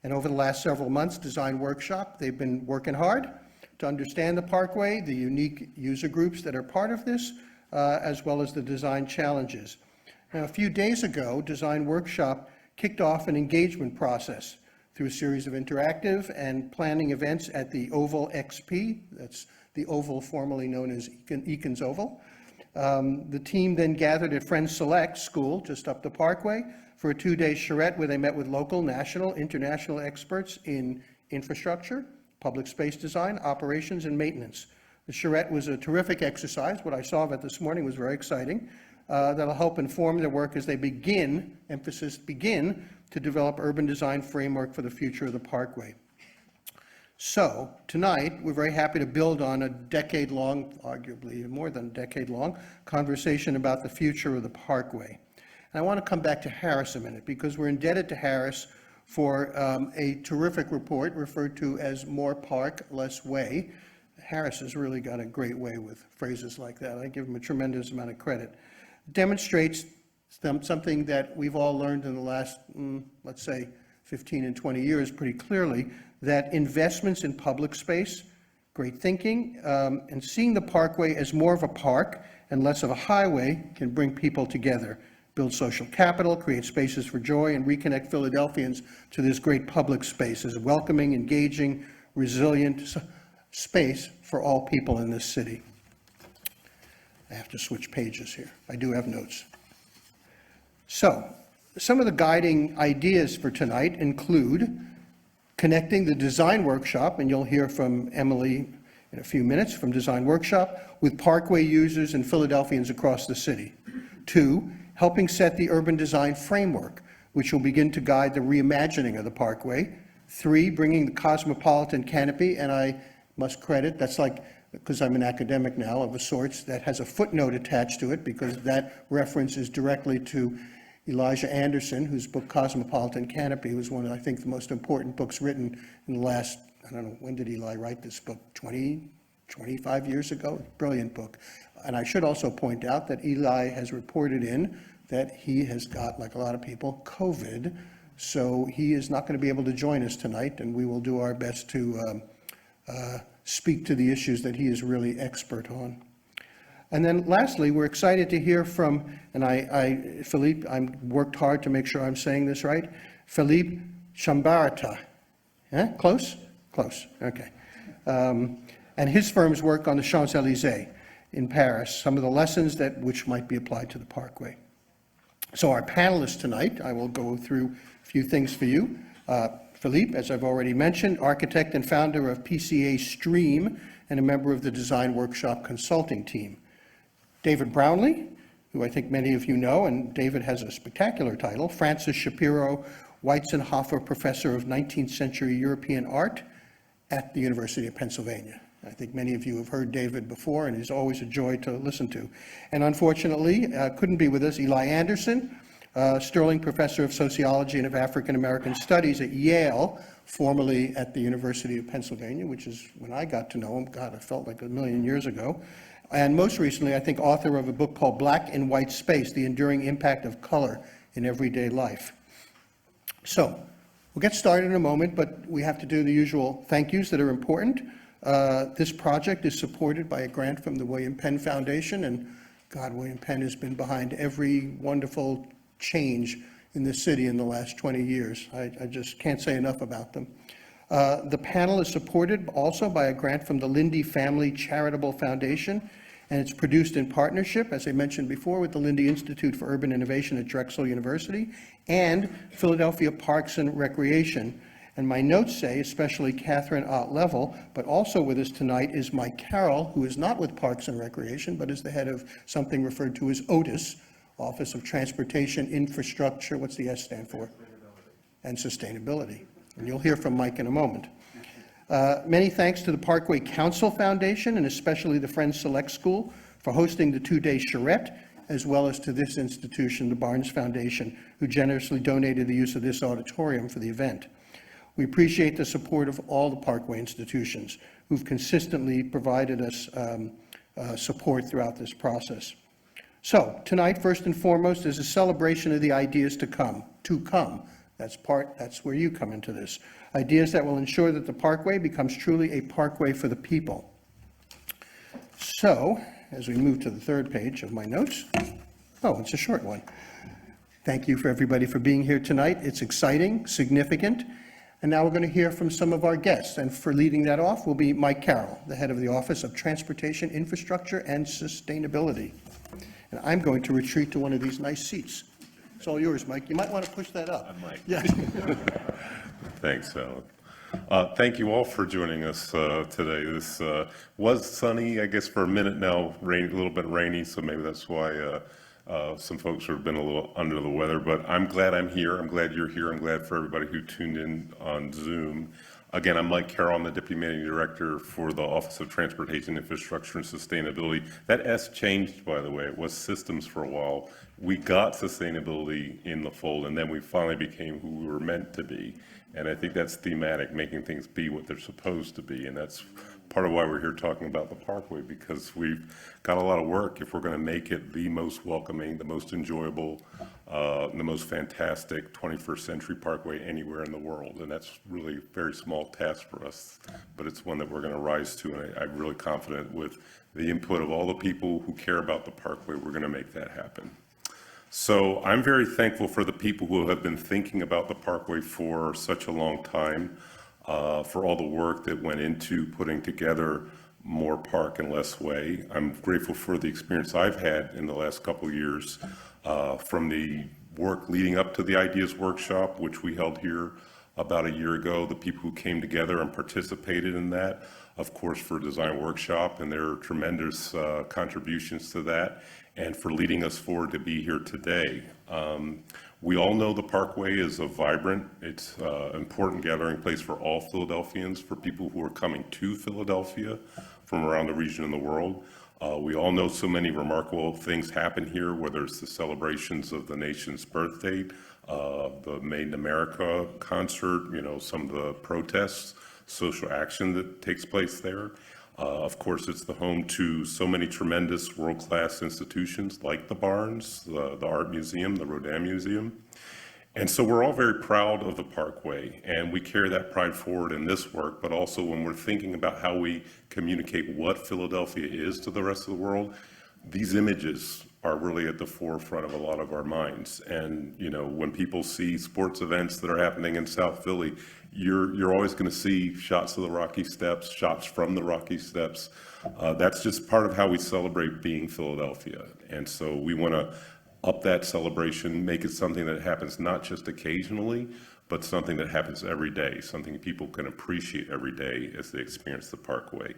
And over the last several months, Design Workshop, they've been working hard to understand the Parkway, the unique user groups that are part of this, as well as the design challenges. Now, a few days ago, Design Workshop kicked off an engagement process through a series of interactive and planning events at the Oval XP, that's the Oval formerly known as Eakins Oval. The team then gathered at Friends Select School, just up the Parkway, for a two-day charrette where they met with local, national, international experts in infrastructure, public space design, operations, and maintenance. The charrette was a terrific exercise. What I saw of it this morning was very exciting. That'll help inform their work as they begin, emphasis begin, to develop urban design framework for the future of the Parkway. So tonight, we're very happy to build on a decade-long, arguably more than a decade-long, conversation about the future of the Parkway. And I want to come back to Harris a minute, because we're indebted to Harris for a terrific report referred to as More Park, Less Way. Harris has really got a great way with phrases like that. I give him a tremendous amount of credit. It demonstrates something that we've all learned in the last, let's say, 15 and 20 years pretty clearly, that investments in public space, great thinking, and seeing the Parkway as more of a park and less of a highway can bring people together, build social capital, create spaces for joy, and reconnect Philadelphians to this great public space as a welcoming, engaging, resilient space for all people in this city. I have to switch pages here. I do have notes. So, some of the guiding ideas for tonight include connecting the Design Workshop, and you'll hear from Emily in a few minutes from Design Workshop, with Parkway users and Philadelphians across the city. 2, helping set the urban design framework, which will begin to guide the reimagining of the Parkway. 3, bringing the cosmopolitan canopy, and I must credit, that's like, because I'm an academic now of a sorts, that has a footnote attached to it, because that reference is directly to Elijah Anderson, whose book Cosmopolitan Canopy was one of, I think, the most important books written in the last, I don't know, when did Eli write this book? 25 years ago? Brilliant book. And I should also point out that Eli has reported in that he has got, like a lot of people, COVID, so he is not going to be able to join us tonight, and we will do our best to speak to the issues that he is really expert on. And then lastly, we're excited to hear from, and Philippe, I worked hard to make sure I'm saying this right, Philippe Chiambaretta. Close? Close, okay. And his firm's work on the Champs-Élysées in Paris, some of the lessons which might be applied to the Parkway. So our panelists tonight, I will go through a few things for you. Philippe, as I've already mentioned, architect and founder of PCA Stream and a member of the Design Workshop consulting team. David Brownlee, who I think many of you know, and David has a spectacular title, Francis Shapiro Weizenhofer Professor of 19th Century European Art at the University of Pennsylvania. I think many of you have heard David before, and he's always a joy to listen to. And unfortunately, couldn't be with us, Eli Anderson, Sterling Professor of Sociology and of African American Studies at Yale, formerly at the University of Pennsylvania, which is when I got to know him. God, it felt like a million years ago. And most recently, I think, author of a book called Black and White Space, The Enduring Impact of Color in Everyday Life. So, we'll get started in a moment, but we have to do the usual thank yous that are important. This project is supported by a grant from the William Penn Foundation, and God, William Penn has been behind every wonderful change in the city in the last 20 years. I just can't say enough about them. The panel is supported also by a grant from the Lindy Family Charitable Foundation, and it's produced in partnership, as I mentioned before, with the Lindy Institute for Urban Innovation at Drexel University and Philadelphia Parks and Recreation. And my notes say, especially Catherine Ott-Level, but also with us tonight is Mike Carroll, who is not with Parks and Recreation, but is the head of something referred to as OTIS, Office of Transportation Infrastructure, what's the S stand for? And Sustainability. And you'll hear from Mike in a moment. Many thanks to the Parkway Council Foundation and especially the Friends Select School for hosting the two-day charrette, as well as to this institution, the Barnes Foundation, who generously donated the use of this auditorium for the event. We appreciate the support of all the Parkway institutions who've consistently provided us support throughout this process. So tonight, first and foremost, is a celebration of the ideas to come. That's where you come into this. Ideas that will ensure that the Parkway becomes truly a parkway for the people. So, as we move to the third page of my notes, oh, it's a short one. Thank you for everybody for being here tonight. It's exciting, significant, and now we're going to hear from some of our guests. And for leading that off will be Mike Carroll, the head of the Office of Transportation, Infrastructure, and Sustainability. And I'm going to retreat to one of these nice seats. It's all yours, Mike. You might want to push that up. I might. Yeah. Thanks, Alan. Thank you all for joining us today. This was sunny, I guess, for a minute now, a little bit rainy, so maybe that's why some folks have been a little under the weather, but I'm glad I'm here. I'm glad you're here. I'm glad for everybody who tuned in on Zoom. Again, I'm Mike Carroll. I'm the Deputy Managing Director for the Office of Transportation, Infrastructure, and Sustainability. That S changed, by the way. It was systems for a while. We got sustainability in the fold, and then we finally became who we were meant to be. And I think that's thematic, making things be what they're supposed to be. And that's part of why we're here talking about the Parkway, because we've got a lot of work if we're going to make it the most welcoming, the most enjoyable, the most fantastic 21st century parkway anywhere in the world. And that's really a very small task for us, but it's one that we're going to rise to. And I'm really confident with the input of all the people who care about the Parkway, we're going to make that happen. So I'm very thankful for the people who have been thinking about the Parkway for such a long time, for all the work that went into putting together more park and less way. I'm grateful for the experience I've had in the last couple of years from the work leading up to the Ideas Workshop, which we held here about a year ago, the people who came together and participated in that, of course, for Design Workshop and their tremendous contributions to that, and for leading us forward to be here today. We all know the Parkway is a vibrant, it's an important gathering place for all Philadelphians, for people who are coming to Philadelphia from around the region and the world. We all know so many remarkable things happen here, whether it's the celebrations of the nation's birth date, the Made in America concert, some of the protests, social action that takes place there. Of course, it's the home to so many tremendous world-class institutions like the Barnes, the Art Museum, the Rodin Museum. And so we're all very proud of the Parkway, and we carry that pride forward in this work, but also when we're thinking about how we communicate what Philadelphia is to the rest of the world, these images are really at the forefront of a lot of our minds. And, when people see sports events that are happening in South Philly, you're always going to see shots of the Rocky Steps, shots from the Rocky Steps. That's just part of how we celebrate being Philadelphia. And so we want to up that celebration, make it something that happens not just occasionally, but something that happens every day, something people can appreciate every day as they experience the Parkway.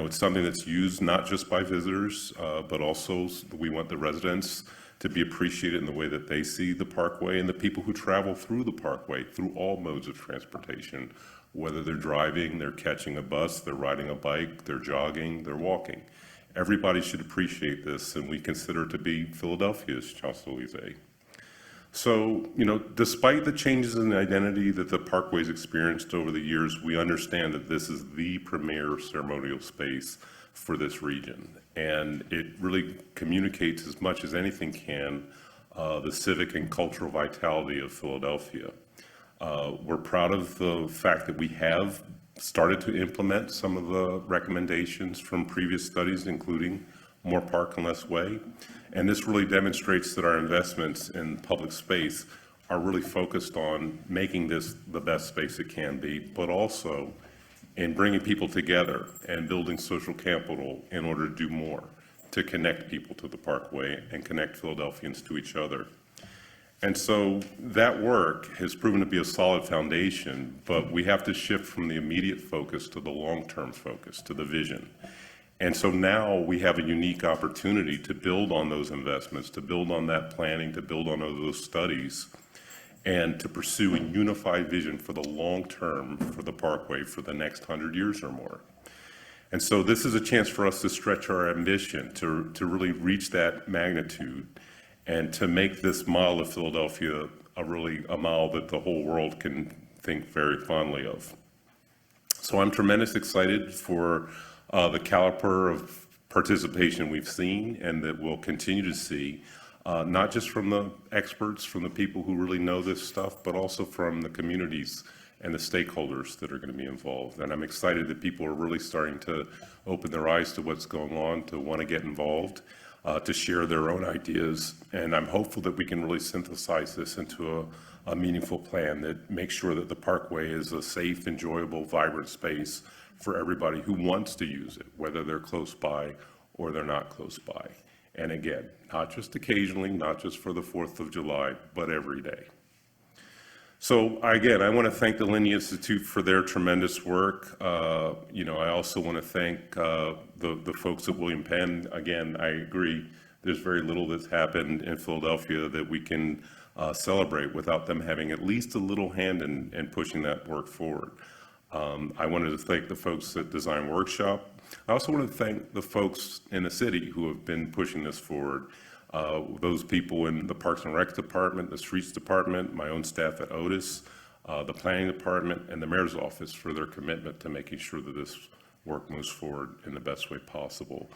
It's something that's used not just by visitors, but also we want the residents to be appreciated in the way that they see the Parkway, and the people who travel through the Parkway, through all modes of transportation, whether they're driving, they're catching a bus, they're riding a bike, they're jogging, they're walking. Everybody should appreciate this, and we consider it to be Philadelphia's Champs-Élysées. So, despite the changes in identity that the Parkway's experienced over the years, we understand that this is the premier ceremonial space for this region. And it really communicates as much as anything can the civic and cultural vitality of Philadelphia. We're proud of the fact that we have started to implement some of the recommendations from previous studies, including more park and less way. And this really demonstrates that our investments in public space are really focused on making this the best space it can be, but also in bringing people together and building social capital in order to do more, to connect people to the Parkway and connect Philadelphians to each other. And so that work has proven to be a solid foundation, but we have to shift from the immediate focus to the long-term focus, to the vision. And so now we have a unique opportunity to build on those investments, to build on that planning, to build on those studies, and to pursue a unified vision for the long term for the Parkway for the next 100 years or more. And so this is a chance for us to stretch our ambition, to really reach that magnitude, and to make this mile of Philadelphia a mile that the whole world can think very fondly of. So I'm tremendously excited for the caliber of participation we've seen and that we'll continue to see not just from the experts, from the people who really know this stuff, but also from the communities and the stakeholders that are going to be involved. And I'm excited that people are really starting to open their eyes to what's going on, to want to get involved, to share their own ideas. And I'm hopeful that we can really synthesize this into a meaningful plan that makes sure that the Parkway is a safe, enjoyable, vibrant space for everybody who wants to use it, whether they're close by or they're not close by. And again, not just occasionally, not just for the 4th of July, but every day. So again, I want to thank the Lindy Institute for their tremendous work. I also want to thank the folks at William Penn. Again, I agree, there's very little that's happened in Philadelphia that we can celebrate without them having at least a little hand in pushing that work forward. I wanted to thank the folks at Design Workshop. I also want to thank the folks in the city who have been pushing this forward. Those people in the Parks and Rec Department, the Streets Department, my own staff at Otis, the Planning Department, and the Mayor's Office for their commitment to making sure that this work moves forward in the best way possible.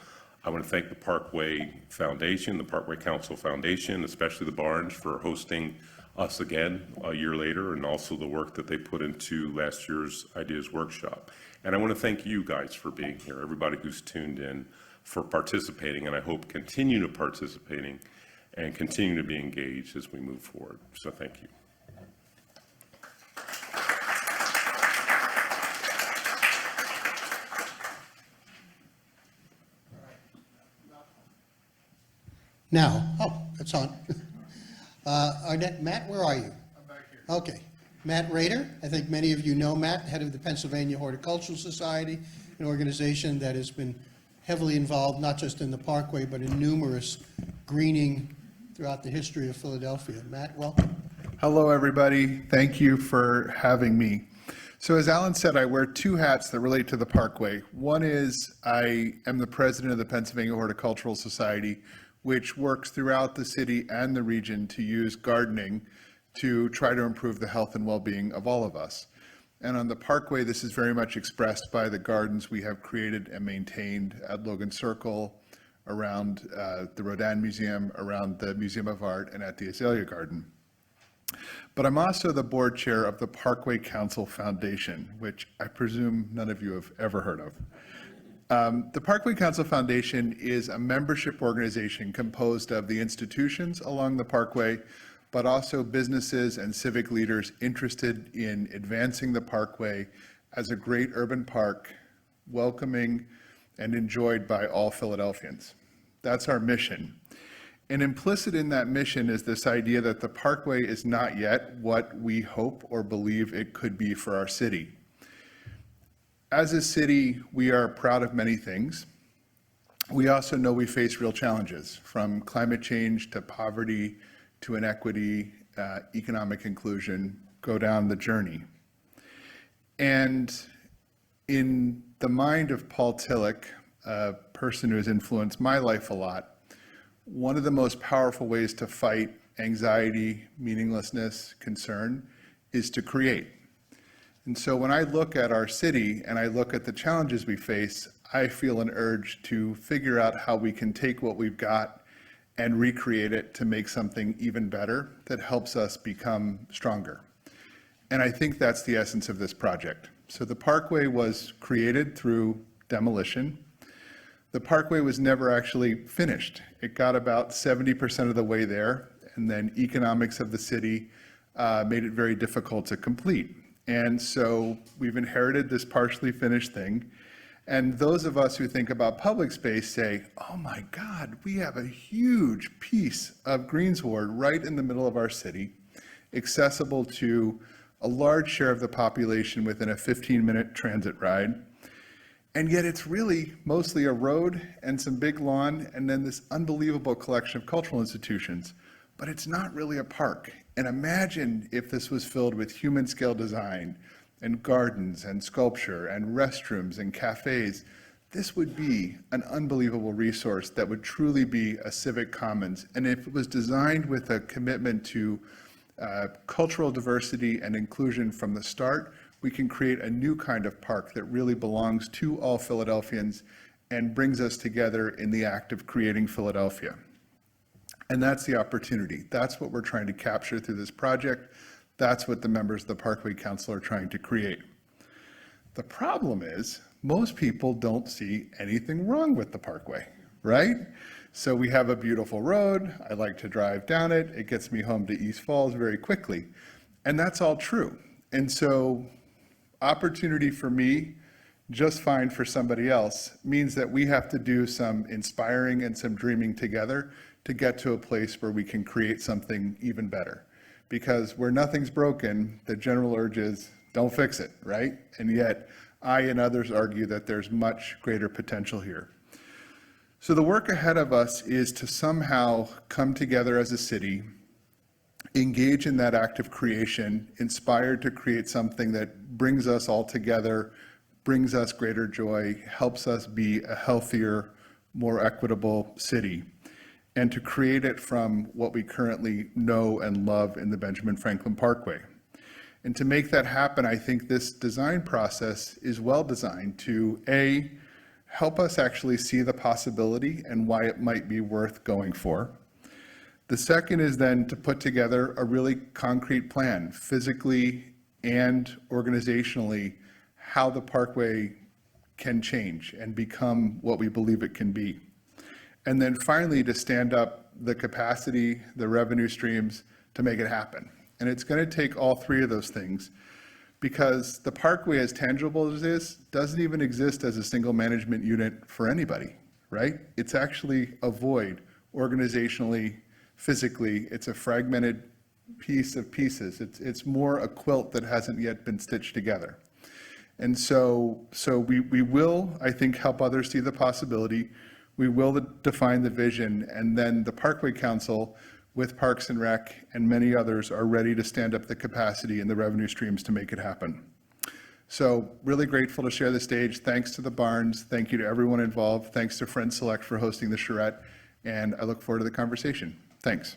I want to thank the Parkway Foundation, the Parkway Council Foundation, especially the Barnes, for hosting us again a year later, and also the work that they put into last year's Ideas Workshop. And I want to thank you guys for being here, everybody who's tuned in, for participating, and I hope continue to participating and continue to be engaged as we move forward. So thank you. Now, it's on. Matt, where are you? I'm back here. Okay. Matt Rader, I think many of you know Matt, head of the Pennsylvania Horticultural Society, an organization that has been heavily involved not just in the Parkway, but in numerous greening throughout the history of Philadelphia. Matt, welcome. Hello, everybody. Thank you for having me. So as Alan said, I wear two hats that relate to the Parkway. One is I am the president of the Pennsylvania Horticultural Society, which works throughout the city and the region to use gardening to try to improve the health and well-being of all of us. And on the Parkway, this is very much expressed by the gardens we have created and maintained at Logan Circle, around the Rodin Museum, around the Museum of Art, and at the Azalea Garden. But I'm also the board chair of the Parkway Council Foundation, which I presume none of you have ever heard of. The Parkway Council Foundation is a membership organization composed of the institutions along the Parkway, but also businesses and civic leaders interested in advancing the Parkway as a great urban park, welcoming and enjoyed by all Philadelphians. That's our mission. And implicit in that mission is this idea that the Parkway is not yet what we hope or believe it could be for our city. As a city, we are proud of many things. We also know we face real challenges, from climate change to poverty to inequity, economic inclusion, go down the journey. And in the mind of Paul Tillich, a person who has influenced my life a lot, one of the most powerful ways to fight anxiety, meaninglessness, concern is to create. And so when I look at our city and I look at the challenges we face, I feel an urge to figure out how we can take what we've got and recreate it to make something even better that helps us become stronger. And I think that's the essence of this project. So the Parkway was created through demolition. The Parkway was never actually finished. It got about 70% of the way there, and then economics of the city made it very difficult to complete. And so we've inherited this partially finished thing. And those of us who think about public space say, oh my God, we have a huge piece of greensward right in the middle of our city, accessible to a large share of the population within a 15-minute transit ride. And yet it's really mostly a road and some big lawn and then this unbelievable collection of cultural institutions. But it's not really a park. And imagine if this was filled with human scale design and gardens and sculpture and restrooms and cafes. This would be an unbelievable resource that would truly be a civic commons. And if it was designed with a commitment to cultural diversity and inclusion from the start, we can create a new kind of park that really belongs to all Philadelphians and brings us together in the act of creating Philadelphia. And that's the opportunity. That's what we're trying to capture through this project. That's what the members of the Parkway Council are trying to create. The problem is, most people don't see anything wrong with the Parkway, right? So we have a beautiful road. I like to drive down it. It gets me home to East Falls very quickly. And that's all true. And so opportunity for me, just fine for somebody else, means that we have to do some inspiring and some dreaming together to get to a place where we can create something even better. Because where nothing's broken, the general urge is, don't fix it, right? And yet, I and others argue that there's much greater potential here. So the work ahead of us is to somehow come together as a city, engage in that act of creation, inspired to create something that brings us all together, brings us greater joy, helps us be a healthier, more equitable city, and to create it from what we currently know and love in the Benjamin Franklin Parkway. And to make that happen, I think this design process is well designed to, A, help us actually see the possibility and why it might be worth going for. The second is then to put together a really concrete plan, physically and organizationally, how the Parkway can change and become what we believe it can be. And then finally, to stand up the capacity, the revenue streams to make it happen. And it's going to take all three of those things, because the Parkway, as tangible as it is, doesn't even exist as a single management unit for anybody, right? It's actually a void organizationally, physically. It's a fragmented piece of pieces. It's more a quilt that hasn't yet been stitched together. And so we will, I think, help others see the possibility. We will define the vision, and then the Parkway Council with Parks and Rec and many others are ready to stand up the capacity and the revenue streams to make it happen. So really grateful to share the stage. Thanks to the Barnes. Thank you to everyone involved. Thanks to Friends Select for hosting the charrette. And I look forward to the conversation. Thanks.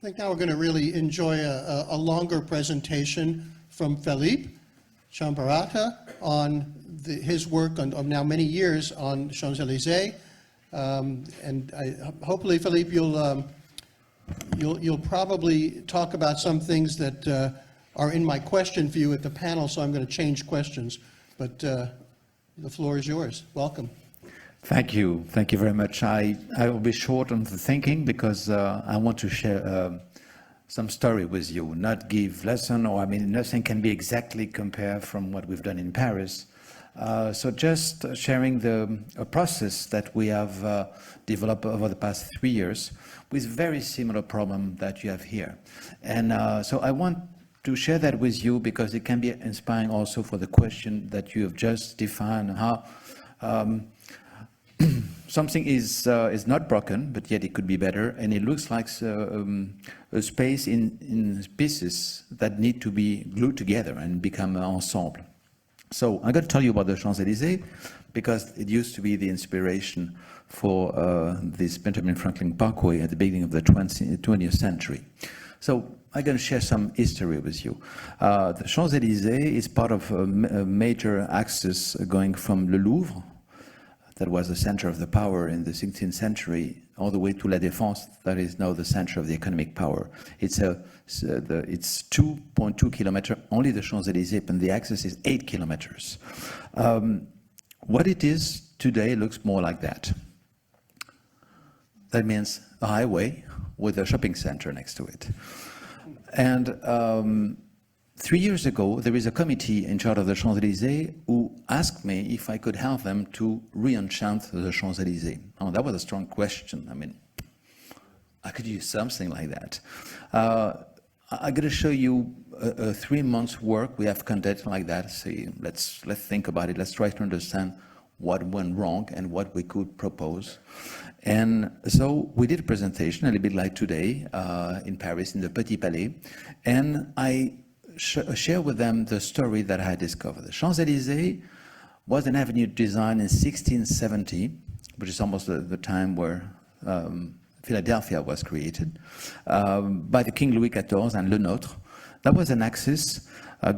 I think now we're going to really enjoy a longer presentation from Philippe Chiambaretta on his work of now many years on Champs-Élysées. Hopefully, Philippe, you'll probably talk about some things that are in my question for you at the panel, so I'm going to change questions. But the floor is yours. Welcome. Thank you. Thank you very much. I will be short on the thinking because I want to share some story with you, not give lesson, or I mean, nothing can be exactly compared from what we've done in Paris. So just sharing a process that we have developed over the past 3 years with very similar problem that you have here. And so I want to share that with you because it can be inspiring also for the question that you have just defined, how something is not broken, but yet it could be better, and it looks like a space in pieces that need to be glued together and become an ensemble. So I'm going to tell you about the Champs-Élysées because it used to be the inspiration for this Benjamin Franklin Parkway at the beginning of the 20th century. So I'm going to share some history with you. The Champs-Élysées is part of a major axis going from the Louvre, that was the center of the power in the 16th century, all the way to La Défense, that is now the center of the economic power. It's 2.2 kilometers, only the Champs-Élysées, and the axis is 8 kilometers. What it is today looks more like that. That means a highway with a shopping center next to it. And 3 years ago, there is a committee in charge of the Champs-Élysées who asked me if I could help them to re-enchant the Champs-Élysées. Oh, that was a strong question. I mean, I could use something like that. I'm going to show you a 3 months work we have conducted like that. See, let's think about it. Let's try to understand what went wrong and what we could propose. And so we did a presentation, a little bit like today, in Paris, in the Petit Palais. And I share with them the story that I had discovered. The Champs-Élysées was an avenue designed in 1670, which is almost the time where Philadelphia was created, by the King Louis XIV and Le Nôtre. That was an axis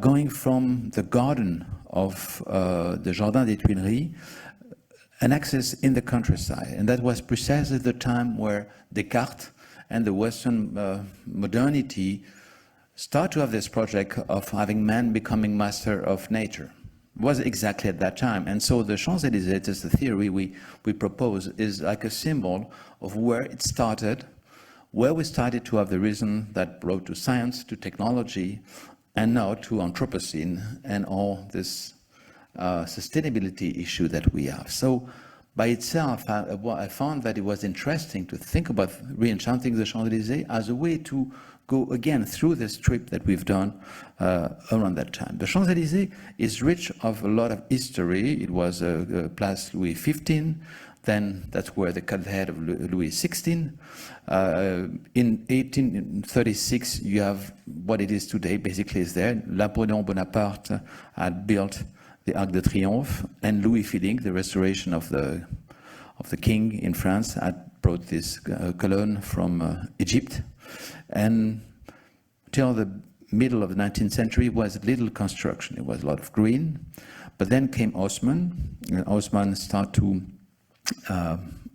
going from the garden of the Jardin des Tuileries, an access in the countryside. And that was precisely the time where Descartes and the Western modernity start to have this project of having man becoming master of nature. It was exactly at that time. And so the Champs-Élysées, just the theory we propose, is like a symbol of where it started, where we started to have the reason that brought to science, to technology, and now to Anthropocene and all this sustainability issue that we have. So by itself, I found that it was interesting to think about re-enchanting the Champs-Élysées as a way to go again through this trip that we've done around that time. The Champs-Élysées is rich of a lot of history. It was Place Louis XV, then that's where they cut the head of Louis XVI. In 1836, you have what it is today, basically is there. Napoleon Bonaparte had built the Arc de Triomphe, and Louis Philippe, the restoration of the king in France, had brought this colonne from Egypt. And till the middle of the 19th century, it was little construction. It was a lot of green. But then came Haussmann, and Haussmann started to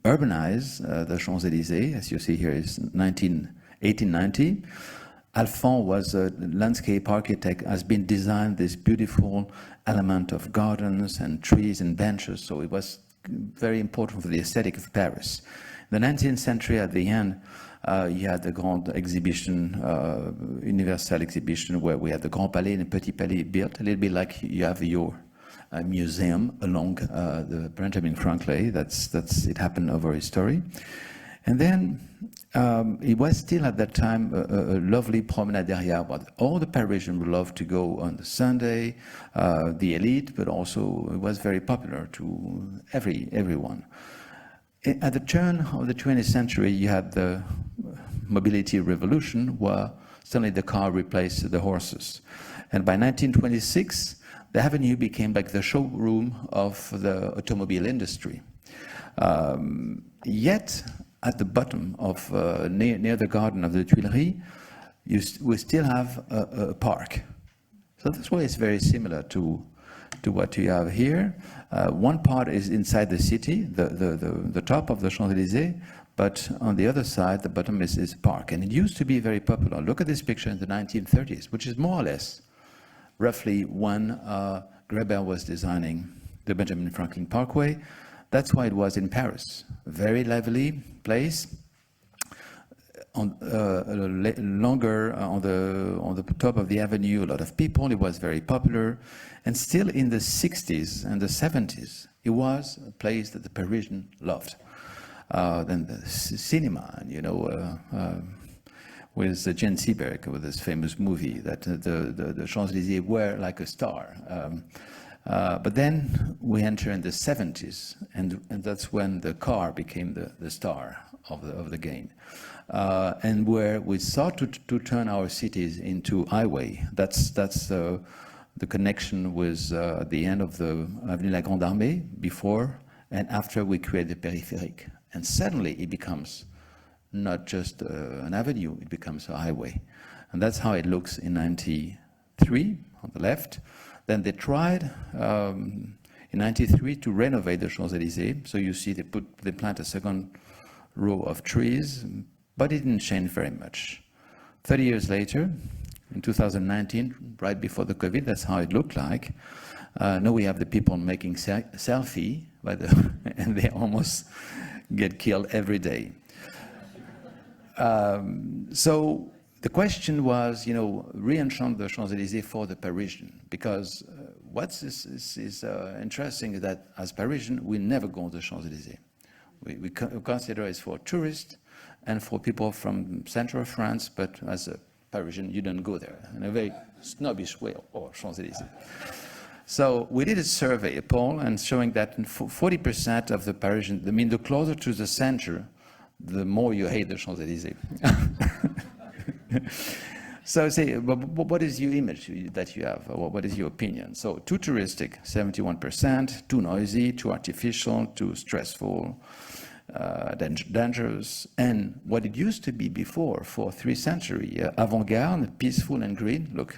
urbanize the Champs-Élysées, as you see here, is 1890. Alphand was a landscape architect, has been designed this beautiful element of gardens and trees and benches, so it was very important for the aesthetic of Paris. In the 19th century, at the end, you had the Grand Exhibition, Universal Exhibition, where we had the Grand Palais and the Petit Palais built, a little bit like you have your museum along the Benjamin Franklin. It happened over history. And then it was still at that time a lovely promenade area, but all the Parisians would love to go on the Sunday, the elite, but also it was very popular to everyone. At the turn of the 20th century, you had the mobility revolution, where suddenly the car replaced the horses. And by 1926, the avenue became like the showroom of the automobile industry. Yet, at the bottom of, near the garden of the Tuileries, we still have a park. So that's why it's very similar to what you have here. One part is inside the city, the top of the Champs-Élysées, but on the other side, the bottom is park. And it used to be very popular. Look at this picture in the 1930s, which is more or less roughly when Greber was designing the Benjamin Franklin Parkway. That's why it was in Paris. Very lively place. Longer on the top of the avenue, a lot of people. It was very popular. And still in the 60s and the 70s, it was a place that the Parisians loved. Then the cinema, you know, with Jane Seberg, with this famous movie that the Champs-Élysées were like a star. But then we enter in the 70s, and that's when the car became the star of the game. And where we sought to turn our cities into highway. That's the connection with the end of the Avenue La Grande Armée, before and after we create the périphérique. And suddenly it becomes not just an avenue, it becomes a highway. And that's how it looks in 93 on the left. Then they tried in 93 to renovate the Champs-Élysées. So you see they plant a second row of trees, but it didn't change very much. 30 years later, in 2019, right before the COVID, that's how it looked like. Now we have the people making selfie, and they almost get killed every day. So the question was, you know, re-enchant the Champs-Élysées for the Parisian, because what's is interesting is that as Parisian, we never go to the Champs-Élysées. We consider it's for tourists and for people from central France, but as a Parisian, you don't go there in a very snobbish way, or Champs-Élysées. So we did a survey, a poll, and showing that 40% of the Parisians, I mean, the closer to the center, the more you hate the Champs-Élysées. So say, what is your image that you have? Or what is your opinion? So too touristic, 71%, too noisy, too artificial, too stressful, dangerous. And what it used to be before, for 3 centuries, avant-garde, peaceful and green, look,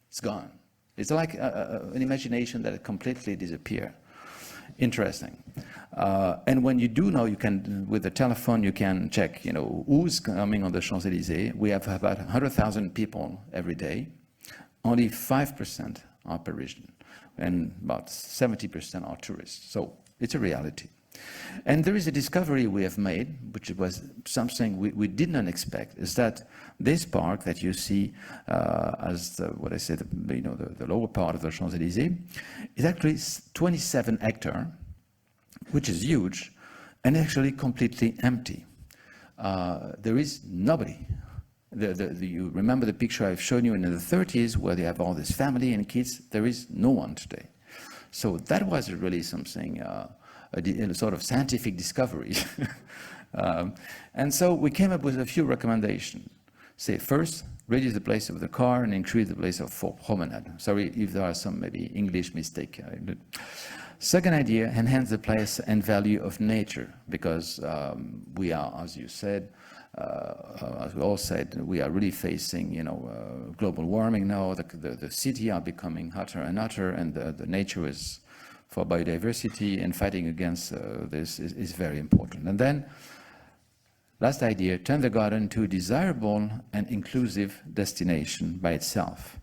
It's gone. It's like an imagination that completely disappeared. Interesting. And when you do know, you can, with the telephone, you can check, who's coming on the Champs-Élysées. We have about 100,000 people every day. Only 5% are Parisian, and about 70% are tourists. So it's a reality. And there is a discovery we have made, which was something we did not expect, is that this park that you see as what I said, the lower part of the Champs-Élysées, is actually 27 hectares, which is huge, and actually completely empty. There is nobody. You remember the picture I've shown you in the 30s, where they have all this family and kids. There is no one today. So that was really something. A sort of scientific discovery. And so we came up with a few recommendations. Say, first, reduce the place of the car and increase the place for promenade. Sorry if there are some maybe English mistake. Second idea, enhance the place and value of nature, because we are, as you said, as we all said, we are really facing, global warming now. The city are becoming hotter and hotter, and the nature is for biodiversity, and fighting against this is very important. And then, last idea, turn the garden into a desirable and inclusive destination by itself.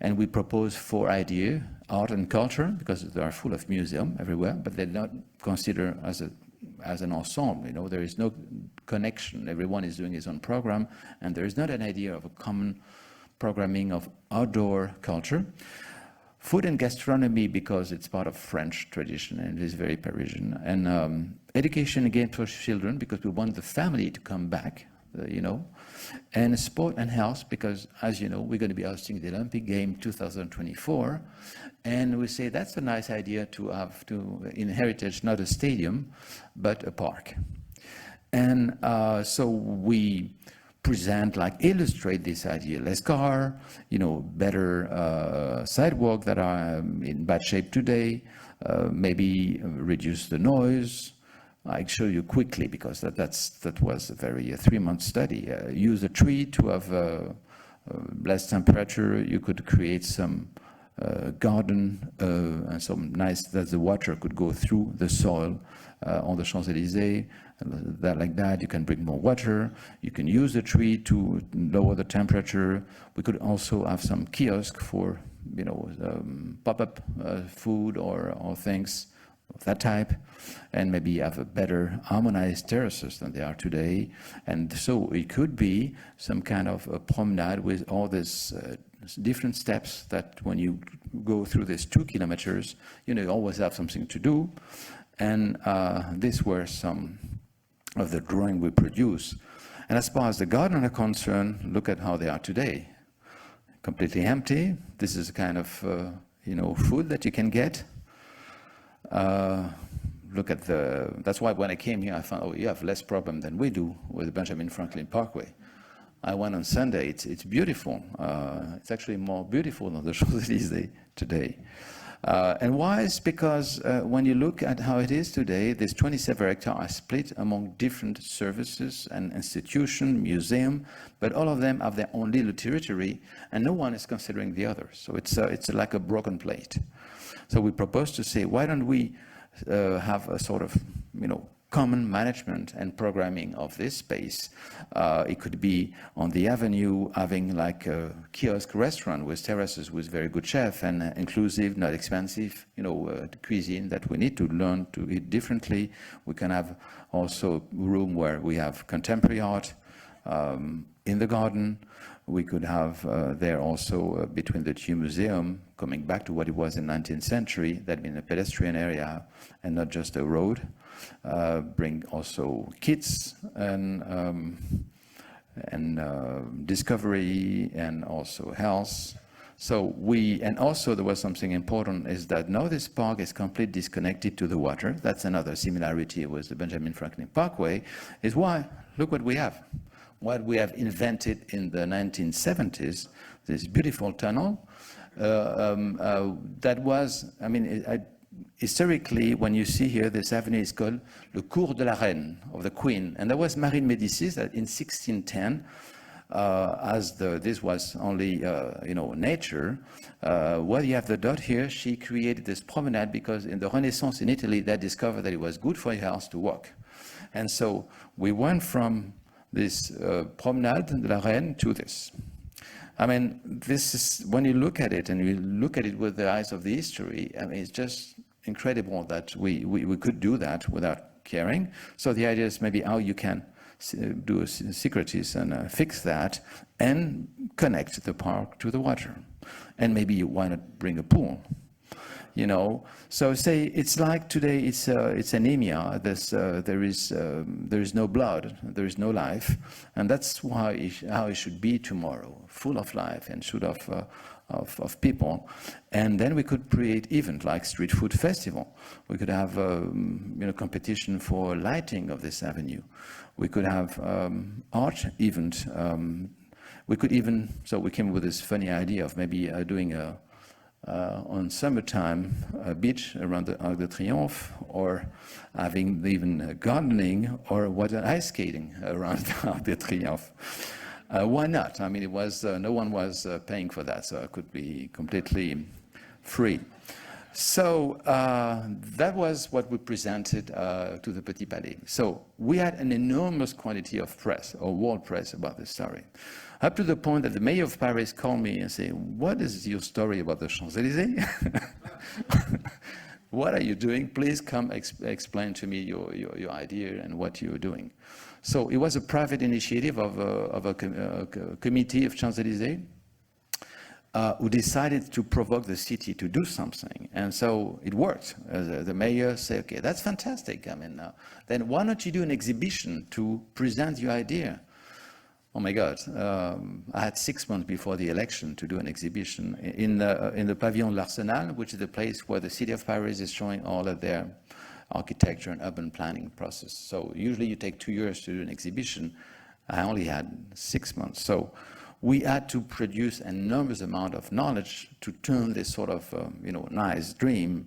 And we propose 4 ideas: art and culture, because they are full of museums everywhere, but they're not considered as an ensemble. There is no connection. Everyone is doing his own program, and there is not an idea of a common programming of outdoor culture. Food and gastronomy, because it's part of French tradition and it is very Parisian. And education again for children, because we want the family to come back, And sport and health, because as you know, we're going to be hosting the Olympic Game 2024. And we say that's a nice idea to have in heritage, not a stadium, but a park. And so we illustrate this idea: less car, better sidewalk that are in bad shape today, maybe reduce the noise. I show you quickly, because that was a very 3-month study. Use a tree to have less temperature. You could create some garden and some nice, that the water could go through the soil on the Champs-Élysées. Like that, you can bring more water. You can use the tree to lower the temperature. We could also have some kiosk for, pop-up food or things of that type, and maybe have a better harmonized terraces than they are today. And so it could be some kind of a promenade with all these different steps that when you go through these 2 kilometers, you always have something to do. And these were some of the drawing we produce. And as far as the garden are concerned, look at how they are today. Completely empty. This is a kind of, food that you can get. Look at that's why when I came here, I found, you have less problem than we do with the Benjamin Franklin Parkway. I went on Sunday, it's beautiful. It's actually more beautiful than the Champs-Élysées today. And why? It's because when you look at how it is today, this 27 hectares are split among different services and institutions, museum, but all of them have their own little territory, and no one is considering the others. So it's like a broken plate. So we propose to say, why don't we have a sort of, common management and programming of this space? It could be on the avenue, having like a kiosk restaurant with terraces with very good chef and inclusive, not expensive, cuisine that we need to learn to eat differently. We can have also a room where we have contemporary art in the garden. We could have there also between the two museums, coming back to what it was in the 19th century, that being a pedestrian area and not just a road. Bring also kids and discovery and also health. So and also there was something important, is that now this park is completely disconnected to the water. That's another similarity with the Benjamin Franklin Parkway, is why, look what we have. What we have invented in the 1970s, this beautiful tunnel, that was, historically, when you see here, this avenue is called Le Cours de la Reine, of the Queen. And that was Marie de Médicis that in 1610 this was only, nature. Well, you have the dot here. She created this promenade because in the Renaissance in Italy, they discovered that it was good for your health to walk. And so we went from this promenade de la Reine to this. I mean, this is, when you look at it and you look at it with the eyes of the history, I mean, it's just incredible that we could do that without caring. So the idea is maybe how you can do securities and fix that and connect the park to the water. And maybe why not bring a pool? So say it's like today it's anemia. There is no blood, there is no life, and that's how it should be tomorrow, full of life and full of people. And then we could create events like street food festival. We could have competition for lighting of this avenue. We could have art event. We could even, so we came with this funny idea of maybe doing on summertime a beach around the Arc de Triomphe, or having even gardening or ice skating around the Arc de Triomphe. Why not? I mean, it was no one was paying for that, so it could be completely free. So that was what we presented to the Petit Palais. So we had an enormous quantity of press, or world press, about this story. Up to the point that the mayor of Paris called me and said, "What is your story about the Champs-Élysées? What are you doing? Please come explain to me your idea and what you're doing." So it was a private initiative of a committee of Champs-Élysées who decided to provoke the city to do something. And so it worked. The mayor said, "Okay, that's fantastic. I mean, then why don't you do an exhibition to present your idea?" Oh my God, I had 6 months before the election to do an exhibition in the Pavillon de l'Arsenal, which is the place where the city of Paris is showing all of their architecture and urban planning process. So usually you take 2 years to do an exhibition. I only had 6 months. So we had to produce an enormous amount of knowledge to turn this sort of nice dream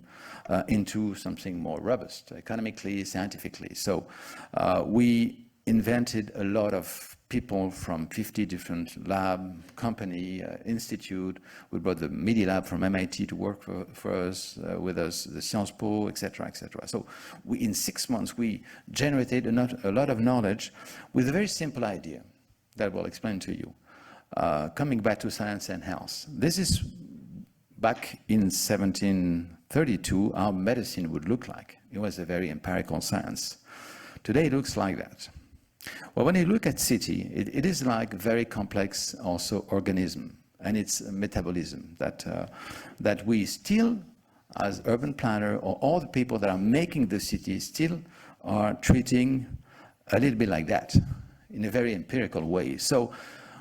into something more robust, economically, scientifically. So we invented a lot of people from 50 different lab, company, institute. We brought the Midi Lab from MIT to work for us, with us, the Sciences Po, et cetera, et cetera. So in 6 months, we generated a lot of knowledge with a very simple idea that I will explain to you. Coming back to science and health. This is back in 1732, how medicine would look like. It was a very empirical science. Today it looks like that. Well, when you look at city, it is like very complex also organism, and it's metabolism that we still, as urban planner, or all the people that are making the city, still are treating a little bit like that, in a very empirical way. So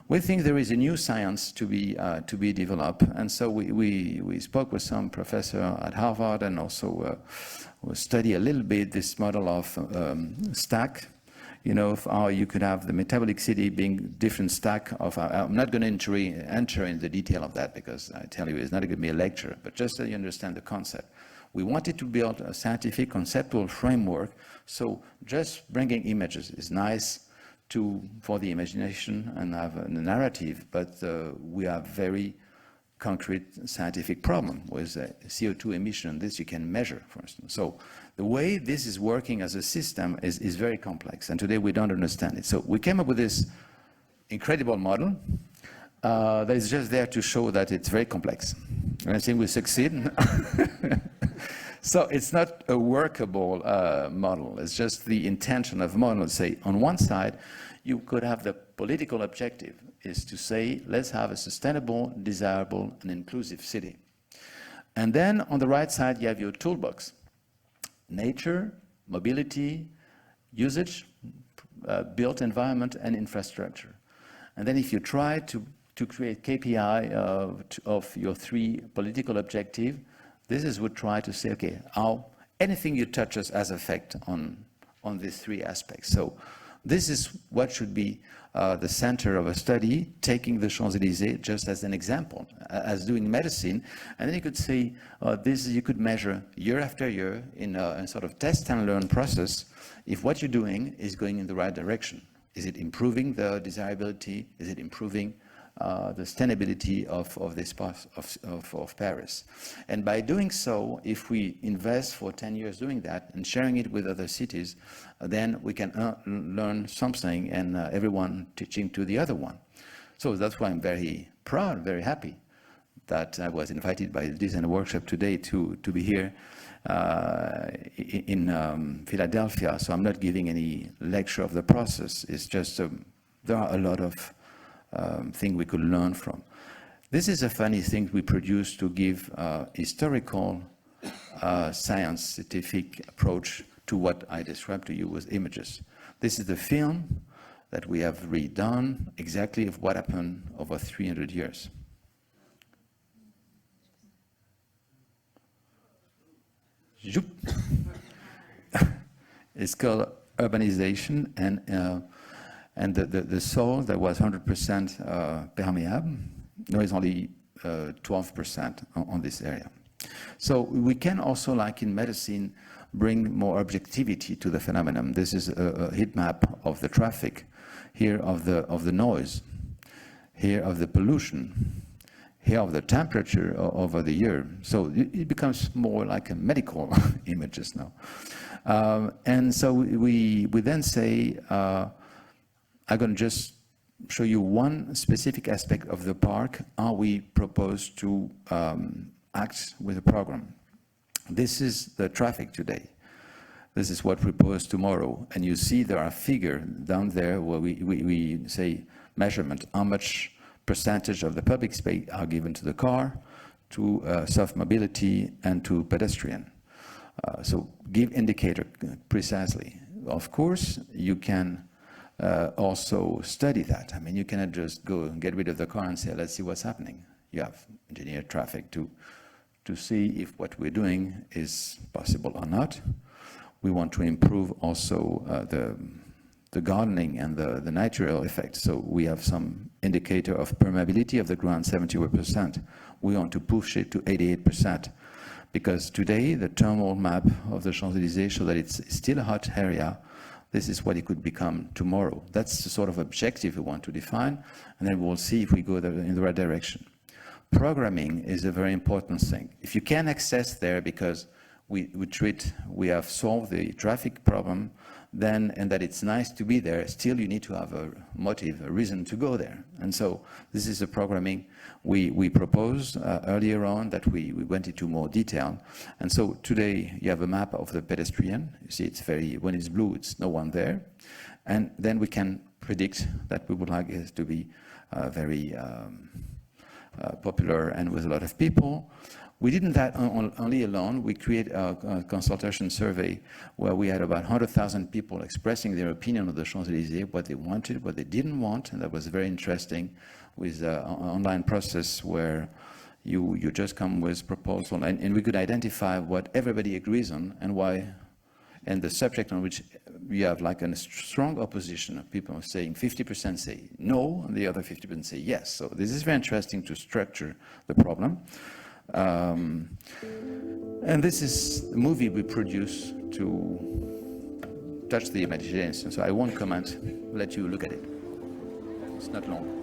we think there is a new science to be developed, and so we spoke with some professor at Harvard, and also we study a little bit this model of stack. Of how you could have the metabolic city being different stack of, I'm not going to enter in the detail of that, because I tell you, it's not going to be a lecture, but just so you understand the concept. We wanted to build a scientific conceptual framework, so just bringing images is nice for the imagination and have a narrative, but we have very concrete scientific problem with CO2 emission. This you can measure, for instance. So the way this is working as a system is very complex, and today we don't understand it. So we came up with this incredible model that is just there to show that it's very complex. And I think we succeed. So it's not a workable model. It's just the intention of model. Say, on one side, you could have the political objective is to say, let's have a sustainable, desirable, and inclusive city. And then on the right side, you have your toolbox. Nature, mobility, usage, built environment, and infrastructure. And then if you try to create KPI of your 3 political objectives, this is what try to say, okay, how anything you touch has effect on these 3 aspects. So this is what should be the center of a study, taking the Champs-Élysées just as an example, as doing medicine. And then you could say, you could measure year after year in a sort of test and learn process if what you're doing is going in the right direction. Is it improving the desirability? Is it improving the sustainability of this part of Paris? And by doing so, if we invest for 10 years doing that and sharing it with other cities, then we can learn something, and everyone teaching to the other one. So that's why I'm very proud, very happy that I was invited by the design workshop today to be here in Philadelphia. So I'm not giving any lecture of the process. It's just there are a lot of things we could learn from. This is a funny thing we produce to give historical, scientific approach to what I described to you with images. This is the film that we have redone exactly of what happened over 300 years. It's called urbanization, and the soil that was 100% permeable, now is only 12% on this area. So we can also, like in medicine, bring more objectivity to the phenomenon. This is a heat map of the traffic, here of the noise, here of the pollution, here of the temperature over the year. So it becomes more like a medical images now. And so we then say, I'm going to just show you one specific aspect of the park, how we propose to act with the program. This is the traffic today. This is what we propose tomorrow. And you see there are figures down there where we say measurement, how much percentage of the public space are given to the car, to soft mobility, and to pedestrian. So give indicator precisely. Of course, you can also study that. I mean, you cannot just go and get rid of the car and say, let's see what's happening. You have engineered traffic to see if what we're doing is possible or not. We want to improve also the gardening and the natural effect. So we have some indicator of permeability of the ground, 71%. We want to push it to 88%. Because today, the thermal map of the Champs-Élysées shows that it's still a hot area. This is what it could become tomorrow. That's the sort of objective we want to define, and then we'll see if we go in the right direction. Programming is a very important thing. If you can access there because we have solved the traffic problem, then, and that it's nice to be there, still you need to have a motive, a reason to go there. And so this is the programming we proposed earlier on that we went into more detail. And so today you have a map of the pedestrian. You see it's when it's blue, it's no one there. And then we can predict that we would like it to be very popular and with a lot of people. We didn't that only alone. We created a consultation survey where we had about 100,000 people expressing their opinion of the Champs-Élysées, what they wanted, what they didn't want, and that was very interesting with an online process where you just come with proposal, and we could identify what everybody agrees on and why, and the subject on which we have like a strong opposition of people saying 50% say no, and the other 50% say yes. So this is very interesting to structure the problem. And this is the movie we produce to touch the imagination. So I won't comment, let you look at it. It's not long.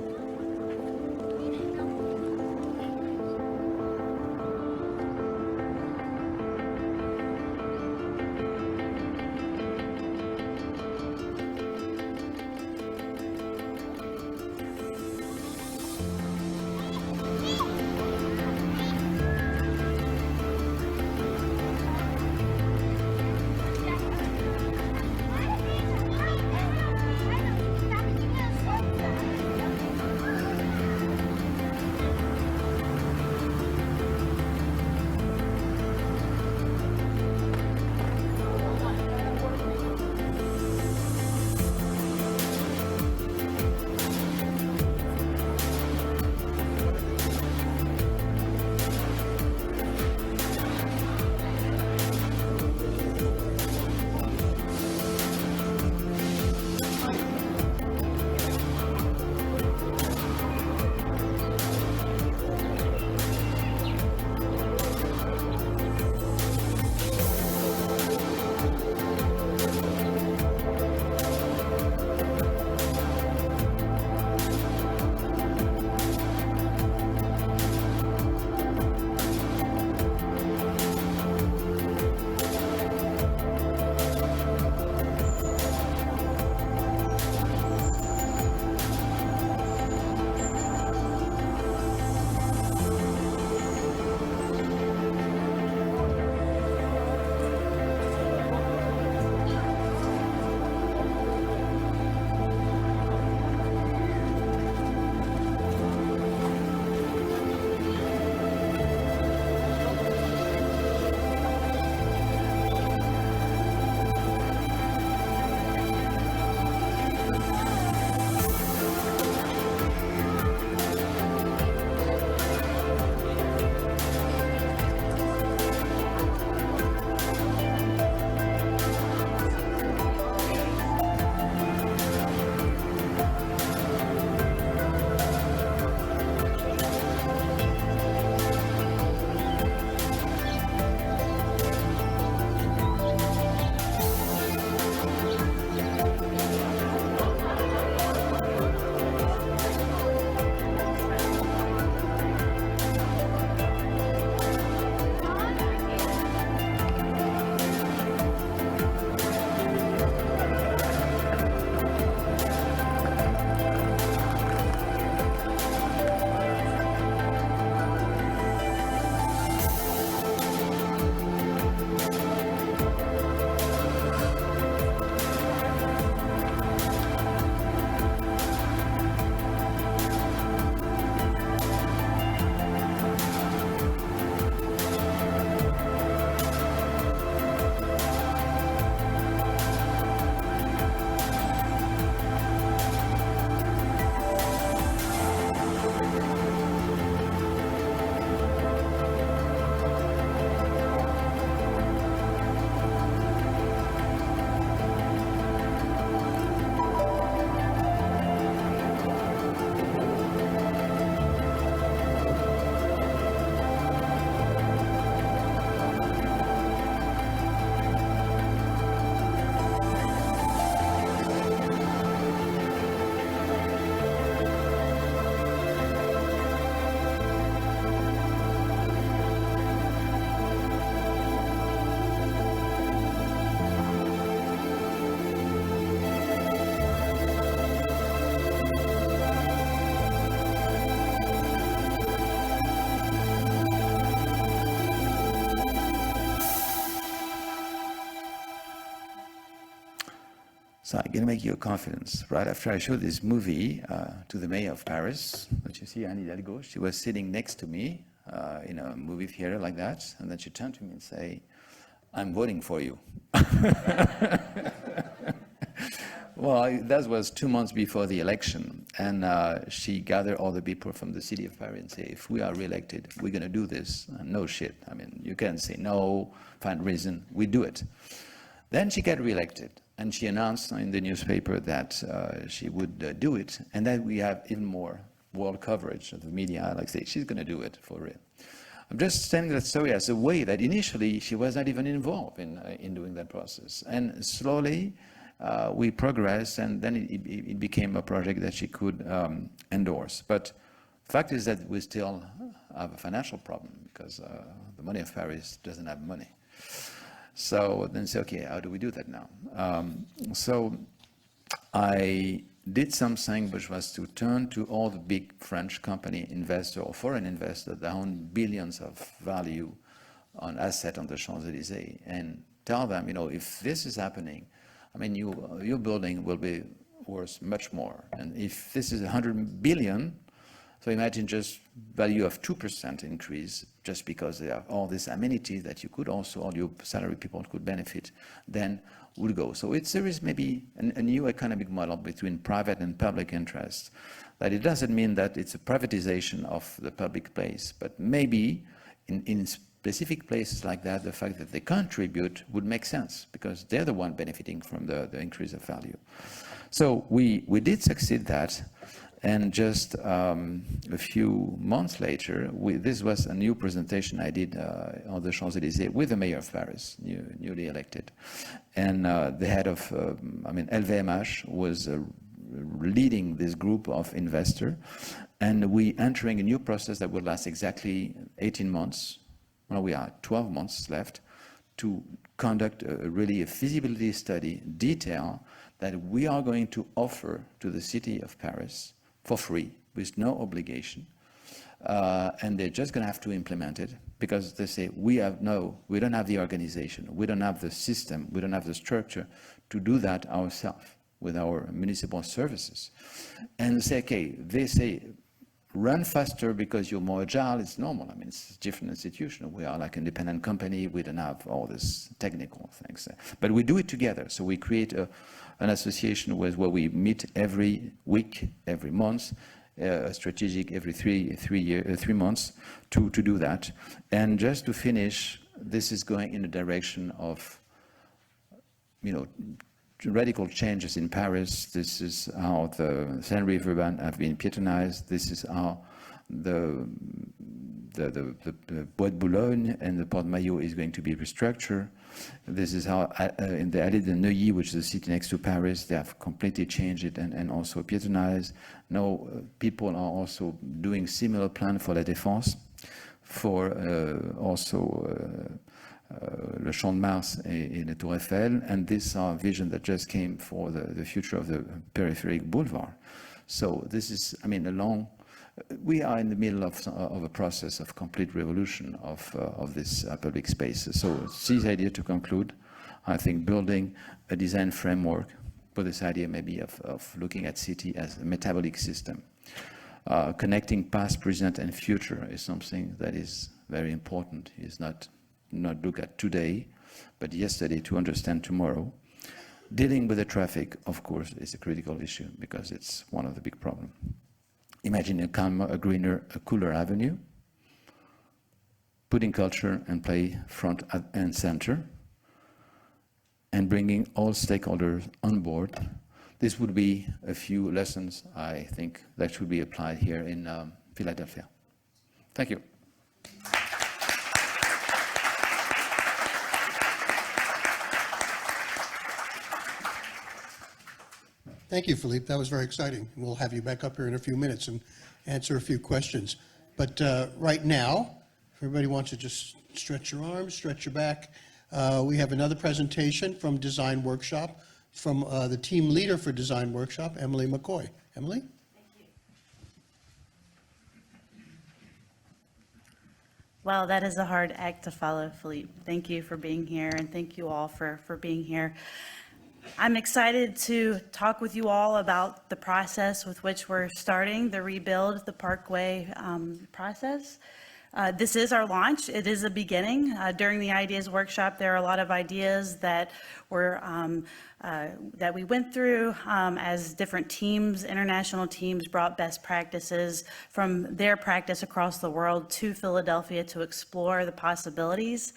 So I'm going to make you a confidence. Right after I showed this movie to the mayor of Paris, that you see, Anne Hidalgo, she was sitting next to me in a movie theater like that, and then she turned to me and say, "I'm voting for you." Well, that was 2 months before the election, and she gathered all the people from the city of Paris and say, if we are reelected, we're going to do this. And no shit. I mean, you can't say no, find reason, we do it. Then she got reelected, and she announced in the newspaper that she would do it, and then we have even more world coverage of the media, like say, she's going to do it for real. I'm just telling that story as a way that initially she was not even involved in doing that process. And slowly, we progressed, and then it became a project that she could endorse. But the fact is that we still have a financial problem because the money of Paris doesn't have money. So then say, okay, how do we do that now? So I did something which was to turn to all the big French company investor or foreign investor that own billions of value on asset on the Champs-Élysées and tell them, if this is happening, I mean, your building will be worth much more. And if this is 100 billion, so imagine just value of 2% increase just because they have all these amenities that you could also, all your salary people could benefit, then would go. So there is maybe a new economic model between private and public interest, that it doesn't mean that it's a privatization of the public place, but maybe in specific places like that, the fact that they contribute would make sense because they're the one benefiting from the increase of value. So we did succeed that, and just a few months later, this was a new presentation I did on the Champs-Élysées with the mayor of Paris, newly elected. And the head of, LVMH was leading this group of investors, and we entering a new process that will last exactly 18 months. Well, we are 12 months left to conduct really a feasibility study detail that we are going to offer to the city of Paris for free with no obligation. And they're just going to have to implement it because they say, we don't have the organization, we don't have the system, we don't have the structure to do that ourselves with our municipal services. And they say, okay, they say, run faster because you're more agile. It's normal. I mean, it's a different institution. We are like an independent company. We don't have all this technical things. But we do it together. So we create an association where we meet every week, every month, strategic every 3 months to do that. And just to finish, this is going in the direction of, radical changes in Paris. This is how the Seine River Band have been pietonized. This is how the Bois de Boulogne and the Port Maillot is going to be restructured. This is how in the Allée de Neuilly, which is a city next to Paris, they have completely changed it and also pietonized. Now people are also doing similar plan for La Défense, for also Le Champ de Mars et the Tour Eiffel, and this vision that just came for the future of the peripheric boulevard. So this is, we are in the middle of a process of complete revolution of this public spaces. So this idea to conclude, I think building a design framework for this idea maybe of looking at city as a metabolic system. Connecting past, present, and future is something that is very important. It's not look at today, but yesterday to understand tomorrow. Dealing with the traffic, of course, is a critical issue because it's one of the big problems. Imagine a calmer, a greener, a cooler avenue, putting culture and play front and center, and bringing all stakeholders on board. This would be a few lessons, I think, that should be applied here in Philadelphia. Thank you. Thank you, Philippe. That was very exciting. We'll have you back up here in a few minutes and answer a few questions. But right now, if everybody wants to just stretch your arms, stretch your back, we have another presentation from Design Workshop from the team leader for Design Workshop, Emily McCoy. Emily? Well, that is a hard act to follow, Philippe. Thank you for being here, and thank you all for being here. I'm excited to talk with you all about the process with which we're starting the Rebuild the Parkway process. This is our launch. It is a beginning. During the ideas workshop, there are a lot of ideas that were that we went through as different teams, international teams, brought best practices from their practice across the world to Philadelphia to explore the possibilities.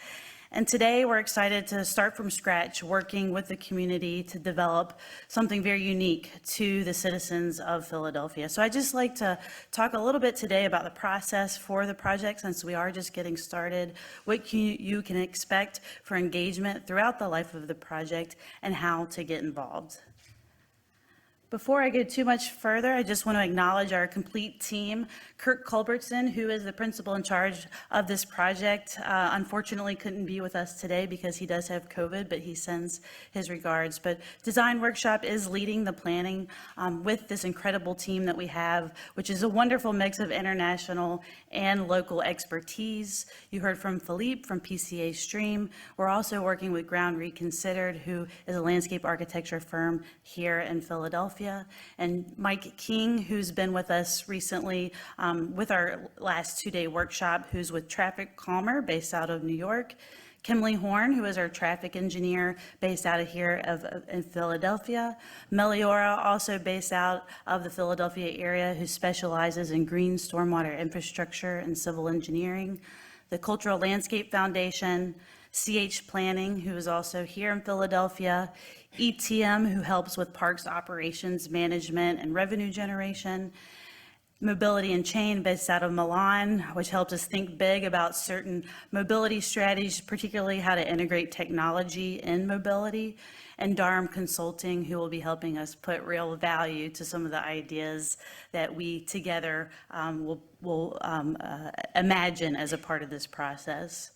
And today we're excited to start from scratch, working with the community to develop something very unique to the citizens of Philadelphia. So I'd just like to talk a little bit today about the process for the project, since we are just getting started, what you can expect for engagement throughout the life of the project, and how to get involved. Before I go too much further, I just want to acknowledge our complete team. Kirk Culbertson, who is the principal in charge of this project, unfortunately couldn't be with us today because he does have COVID, but he sends his regards. But Design Workshop is leading the planning with this incredible team that we have, which is a wonderful mix of international and local expertise. You heard from Philippe from PCA Stream. We're also working with Ground Reconsidered, who is a landscape architecture firm here in Philadelphia. And Mike King, who's been with us recently with our last two-day workshop, who's with Traffic Calmer, based out of New York. Kimberly Horn, who is our traffic engineer based out of here in Philadelphia. Meliora, also based out of the Philadelphia area, who specializes in green stormwater infrastructure and civil engineering. The Cultural Landscape Foundation, CH Planning, who is also here in Philadelphia, ETM, who helps with parks operations management and revenue generation, Mobility and Chain, based out of Milan, which helps us think big about certain mobility strategies, particularly how to integrate technology in mobility, and Durham Consulting, who will be helping us put real value to some of the ideas that we together will imagine as a part of this process.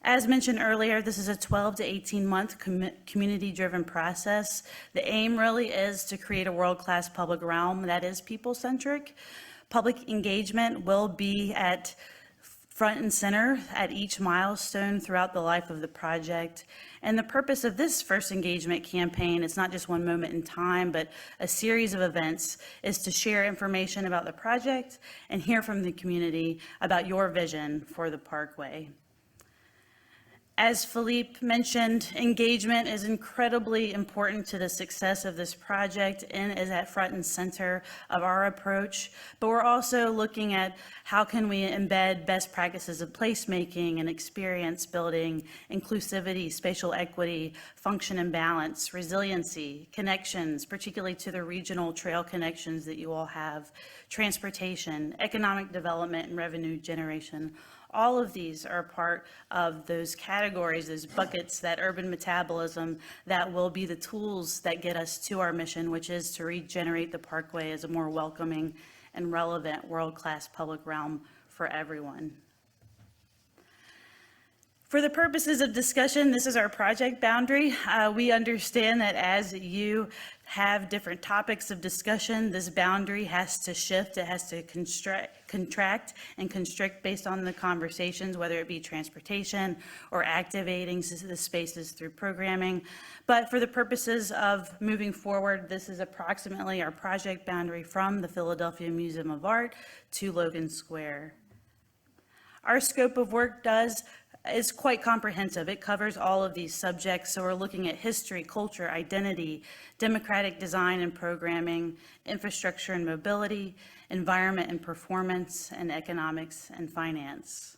As mentioned earlier, this is a 12 to 18-month community-driven process. The aim really is to create a world-class public realm that is people-centric. Public engagement will be at front and center at each milestone throughout the life of the project. And the purpose of this first engagement campaign, it's not just one moment in time, but a series of events, is to share information about the project and hear from the community about your vision for the Parkway. As Philippe mentioned, engagement is incredibly important to the success of this project and is at front and center of our approach. But we're also looking at how can we embed best practices of placemaking and experience building, inclusivity, spatial equity, function and balance, resiliency, connections, particularly to the regional trail connections that you all have, transportation, economic development, and revenue generation. All of these are part of those categories, those buckets, that urban metabolism that will be the tools that get us to our mission, which is to regenerate the Parkway as a more welcoming and relevant world-class public realm for everyone. For the purposes of discussion, this is our project boundary. We understand that as you have different topics of discussion, this boundary has to shift. It has to contract and constrict based on the conversations, whether it be transportation or activating the spaces through programming. But for the purposes of moving forward, this is approximately our project boundary from the Philadelphia Museum of Art to Logan Square. Our scope of work is quite comprehensive. It covers all of these subjects. So we're looking at history, culture, identity, democratic design and programming, infrastructure and mobility, environment and performance, and economics and finance.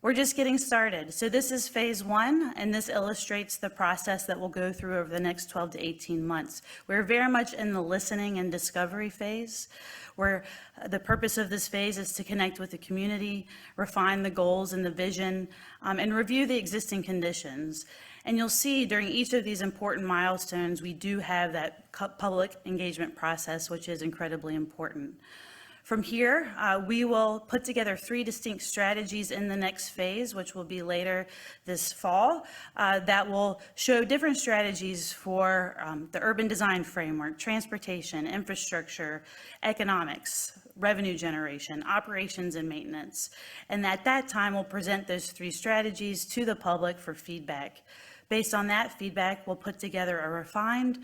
We're just getting started. So this is phase one, and this illustrates the process that we'll go through over the next 12 to 18 months. We're very much in the listening and discovery phase, where the purpose of this phase is to connect with the community, refine the goals and the vision, and review the existing conditions. And you'll see during each of these important milestones, we do have that public engagement process, which is incredibly important. From here, we will put together 3 distinct strategies in the next phase, which will be later this fall, that will show different strategies for the urban design framework, transportation, infrastructure, economics, revenue generation, operations and maintenance. And at that time, we'll present those 3 strategies to the public for feedback. Based on that feedback, we'll put together a refined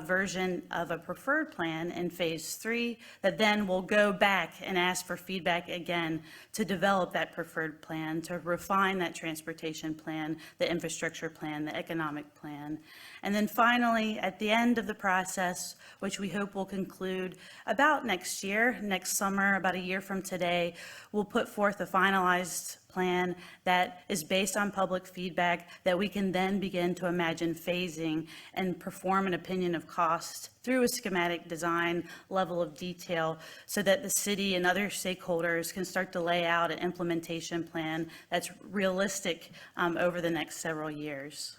version of a preferred plan in phase 3 that then will go back and ask for feedback again to develop that preferred plan, to refine that transportation plan, the infrastructure plan, the economic plan. And then finally, at the end of the process, which we hope will conclude about next year, next summer, about a year from today, we'll put forth a finalized plan that is based on public feedback that we can then begin to imagine phasing and perform an opinion of cost through a schematic design level of detail so that the city and other stakeholders can start to lay out an implementation plan that's realistic over the next several years.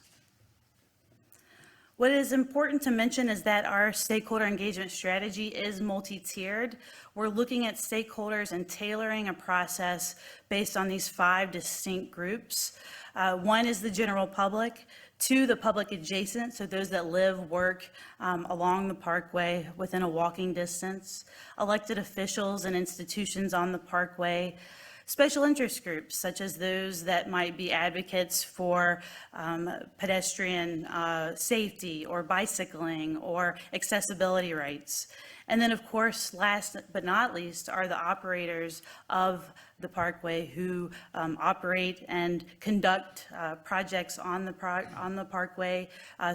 What is important to mention is that our stakeholder engagement strategy is multi-tiered. We're looking at stakeholders and tailoring a process based on these 5 distinct groups. One is the general public, 2, the public adjacent, so those that live, work along the parkway within a walking distance, elected officials and institutions on the parkway, special interest groups, such as those that might be advocates for pedestrian safety or bicycling or accessibility rights. And then, of course, last but not least, are the operators of the parkway who operate and conduct projects on the parkway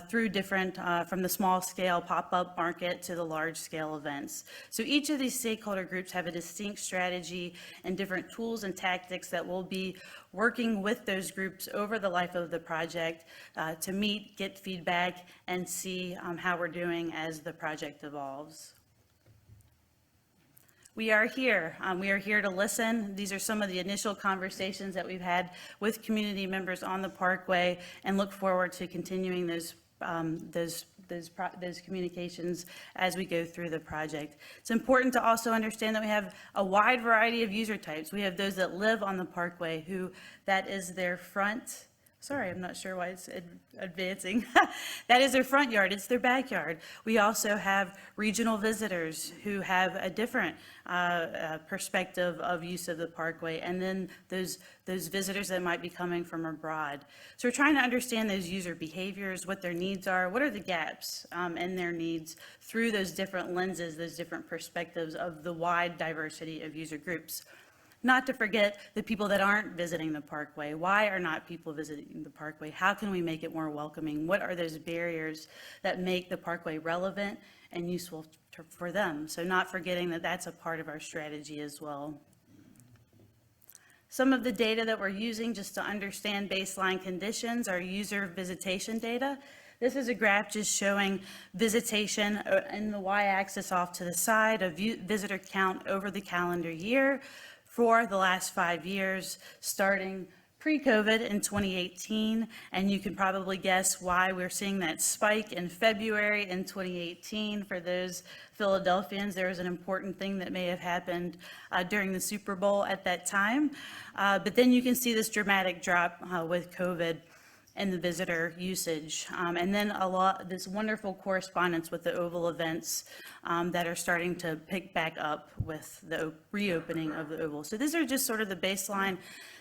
through different, from the small scale pop-up market to the large scale events. So each of these stakeholder groups have a distinct strategy and different tools and tactics that will be working with those groups over the life of the project to meet, get feedback, and see how we're doing as the project evolves. We are here. We are here to listen. These are some of the initial conversations that we've had with community members on the parkway, and look forward to continuing those communications as we go through the project. It's important to also understand that we have a wide variety of user types. We have those that live on the parkway who that is their front. Sorry, I'm not sure why it's advancing. That is their front yard, it's their backyard. We also have regional visitors who have a different perspective of use of the parkway, and then those visitors that might be coming from abroad. So we're trying to understand those user behaviors, what their needs are, what are the gaps in their needs through those different lenses, those different perspectives of the wide diversity of user groups. Not to forget the people that aren't visiting the parkway. Why are not people visiting the parkway? How can we make it more welcoming? What are those barriers that make the parkway relevant and useful for them? So not forgetting that that's a part of our strategy as well. Some of the data that we're using just to understand baseline conditions are user visitation data. This is a graph just showing visitation in the y-axis off to the side of visitor count over the calendar year for the last 5 years, starting pre-COVID in 2018, and you can probably guess why we're seeing that spike in February in 2018. For those Philadelphians, there was an important thing that may have happened during the Super Bowl at that time, but then you can see this dramatic drop with COVID and the visitor usage. And then this wonderful correspondence with the Oval events that are starting to pick back up with the reopening of the Oval. So these are just sort of the baseline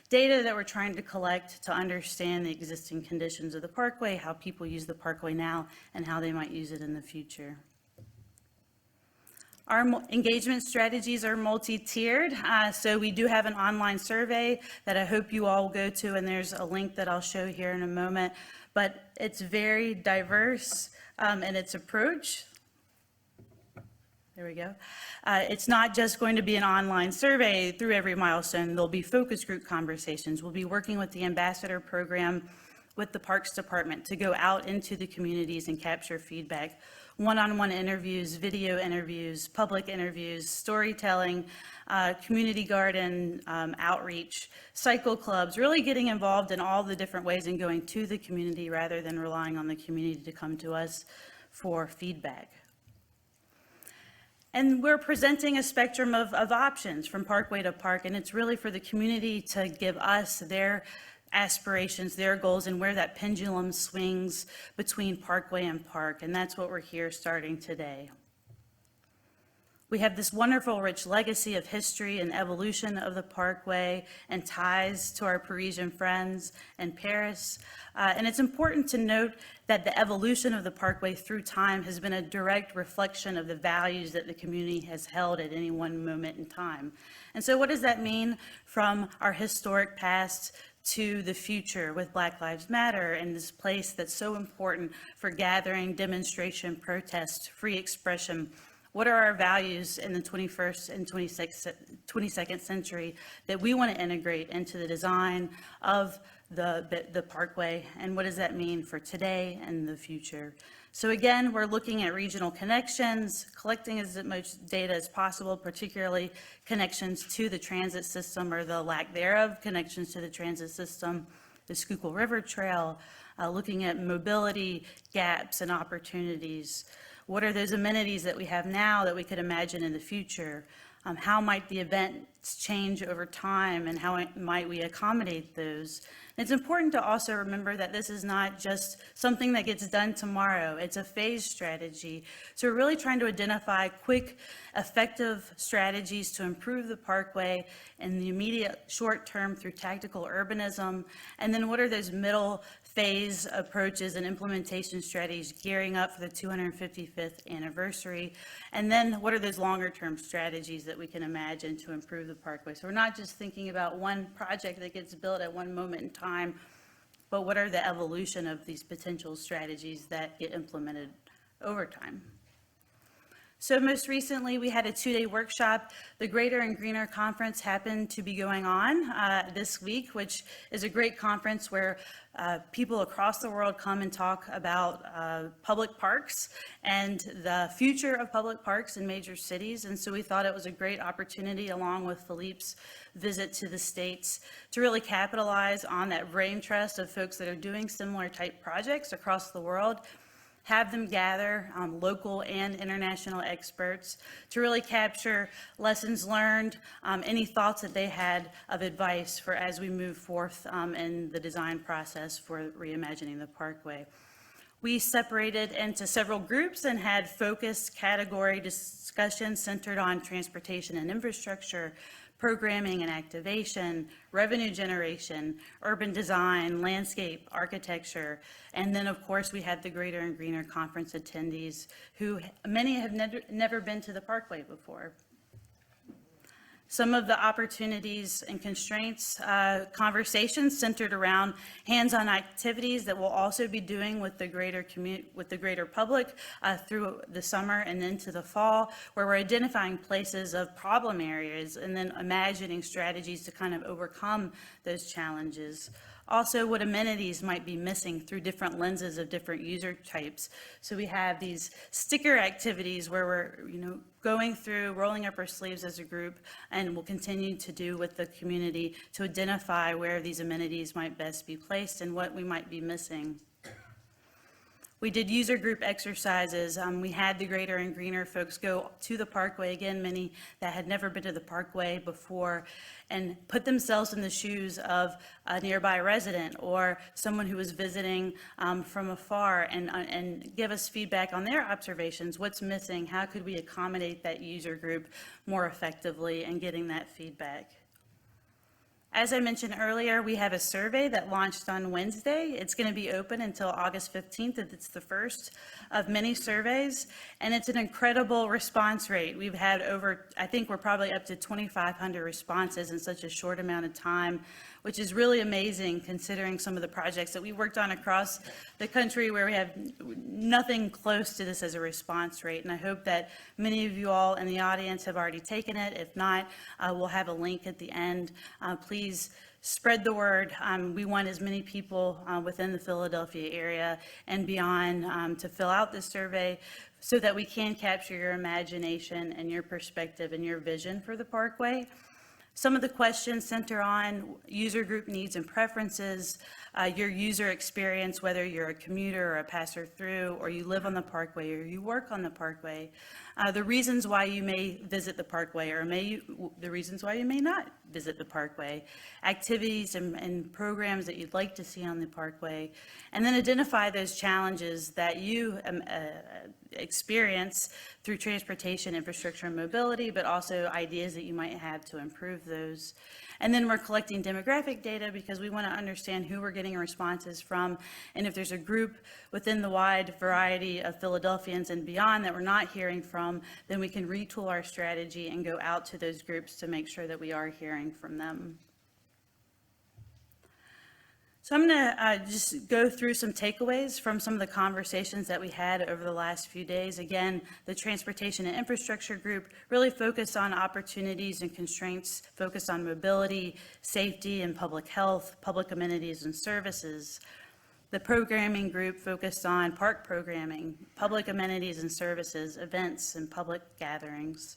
data that we're trying to collect to understand the existing conditions of the parkway, how people use the parkway now, and how they might use it in the future. Our engagement strategies are multi-tiered, so we do have an online survey that I hope you all will go to, and there's a link that I'll show here in a moment, but it's very diverse in its approach. There we go. It's not just going to be an online survey through every milestone. There'll be focus group conversations. We'll be working with the ambassador program with the Parks Department to go out into the communities and capture feedback. One-on-one interviews, video interviews, public interviews, storytelling, community garden outreach, cycle clubs, really getting involved in all the different ways and going to the community rather than relying on the community to come to us for feedback. And we're presenting a spectrum of options from parkway to park, and it's really for the community to give us their aspirations, their goals, and where that pendulum swings between parkway and park, and that's what we're here starting today. We have this wonderful, rich legacy of history and evolution of the Parkway and ties to our Parisian friends in Paris. And it's important to note that the evolution of the Parkway through time has been a direct reflection of the values that the community has held at any one moment in time. And so what does that mean from our historic past to the future with Black Lives Matter and this place that's so important for gathering, demonstration, protest, free expression? What are our values in the 21st and 22nd century that we want to integrate into the design of the Parkway? And what does that mean for today and the future? So again, we're looking at regional connections, collecting as much data as possible, particularly connections to the transit system or the lack thereof, connections to the transit system, the Schuylkill River Trail, looking at mobility gaps and opportunities. What are those amenities that we have now that we could imagine in the future? How might the events change over time, and how might we accommodate those? It's important to also remember that this is not just something that gets done tomorrow. It's a phased strategy. So we're really trying to identify quick, effective strategies to improve the Parkway in the immediate short term through tactical urbanism. And then what are those middle phase approaches and implementation strategies gearing up for the 255th anniversary? And then what are those longer term strategies that we can imagine to improve the Parkway? So we're not just thinking about one project that gets built at one moment in time, but what are the evolution of these potential strategies that get implemented over time? So most recently, we had a 2-day workshop. The Greater and Greener Conference happened to be going on this week, which is a great conference where people across the world come and talk about public parks and the future of public parks in major cities. And so we thought it was a great opportunity, along with Philippe's visit to the States, to really capitalize on that brain trust of folks that are doing similar type projects across the world, have them gather local and international experts to really capture lessons learned, any thoughts that they had of advice for as we move forth in the design process for reimagining the Parkway. We separated into several groups and had focused category discussions centered on transportation and infrastructure, programming and activation, revenue generation, urban design, landscape, architecture, and then of course we had the Greater and Greener Conference attendees who many have never been to the Parkway before. Some of the opportunities and constraints, conversations centered around hands-on activities that we'll also be doing with the greater public through the summer and into the fall, where we're identifying places of problem areas and then imagining strategies to kind of overcome those challenges. Also, what amenities might be missing through different lenses of different user types. So we have these sticker activities where we're, going through, rolling up our sleeves as a group, and we'll continue to do with the community to identify where these amenities might best be placed and what we might be missing. We did user group exercises. We had the Greater and Greener folks go to the Parkway, again, many that had never been to the Parkway before, and put themselves in the shoes of a nearby resident or someone who was visiting from afar, and give us feedback on their observations. What's missing? How could we accommodate that user group more effectively, and getting that feedback? As I mentioned earlier, we have a survey that launched on Wednesday. It's going to be open until August 15th. It's the first of many surveys, and it's an incredible response rate. We've had I think we're probably up to 2,500 responses in such a short amount of time, which is really amazing considering some of the projects that we worked on across the country where we have nothing close to this as a response rate. And I hope that many of you all in the audience have already taken it. If not, we'll have a link at the end. Please spread the word. We want as many people within the Philadelphia area and beyond to fill out this survey so that we can capture your imagination and your perspective and your vision for the Parkway. Some of the questions center on user group needs and preferences, your user experience, whether you're a commuter or a passer through, or you live on the Parkway or you work on the Parkway, the reasons why you may visit the Parkway or the reasons why you may not visit the Parkway, activities and programs that you'd like to see on the Parkway, and then identify those challenges that you experience through transportation, infrastructure, and mobility, but also ideas that you might have to improve those. And then we're collecting demographic data because we want to understand who we're getting responses from, and if there's a group within the wide variety of Philadelphians and beyond that we're not hearing from, then we can retool our strategy and go out to those groups to make sure that we are hearing from them. So I'm going to just go through some takeaways from some of the conversations that we had over the last few days. Again, the Transportation and Infrastructure Group really focused on opportunities and constraints, focused on mobility, safety, and public health, public amenities and services. The Programming Group focused on park programming, public amenities and services, events, and public gatherings.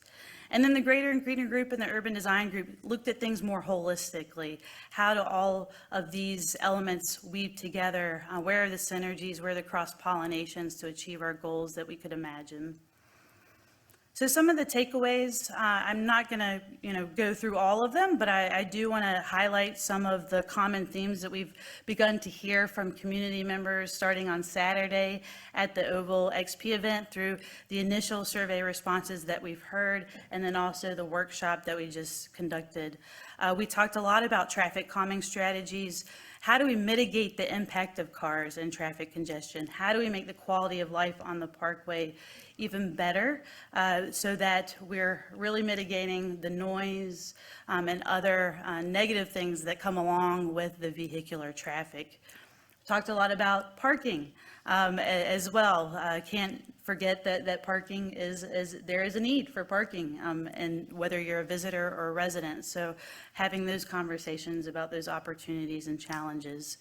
And then the Greater and Greener Group and the Urban Design Group looked at things more holistically. How do all of these elements weave together? Where are the synergies? Where are the cross-pollinations to achieve our goals that we could imagine? So some of the takeaways, I'm not going to go through all of them, but I do want to highlight some of the common themes that we've begun to hear from community members starting on Saturday at the Oval XP event through the initial survey responses that we've heard, and then also the workshop that we just conducted. We talked a lot about traffic calming strategies. How do we mitigate the impact of cars and traffic congestion? How do we make the quality of life on the Parkway even better so that we're really mitigating the noise and other negative things that come along with the vehicular traffic? Talked a lot about parking as well. Can't forget that parking there is a need for parking, and whether you're a visitor or a resident. So having those conversations about those opportunities and challenges.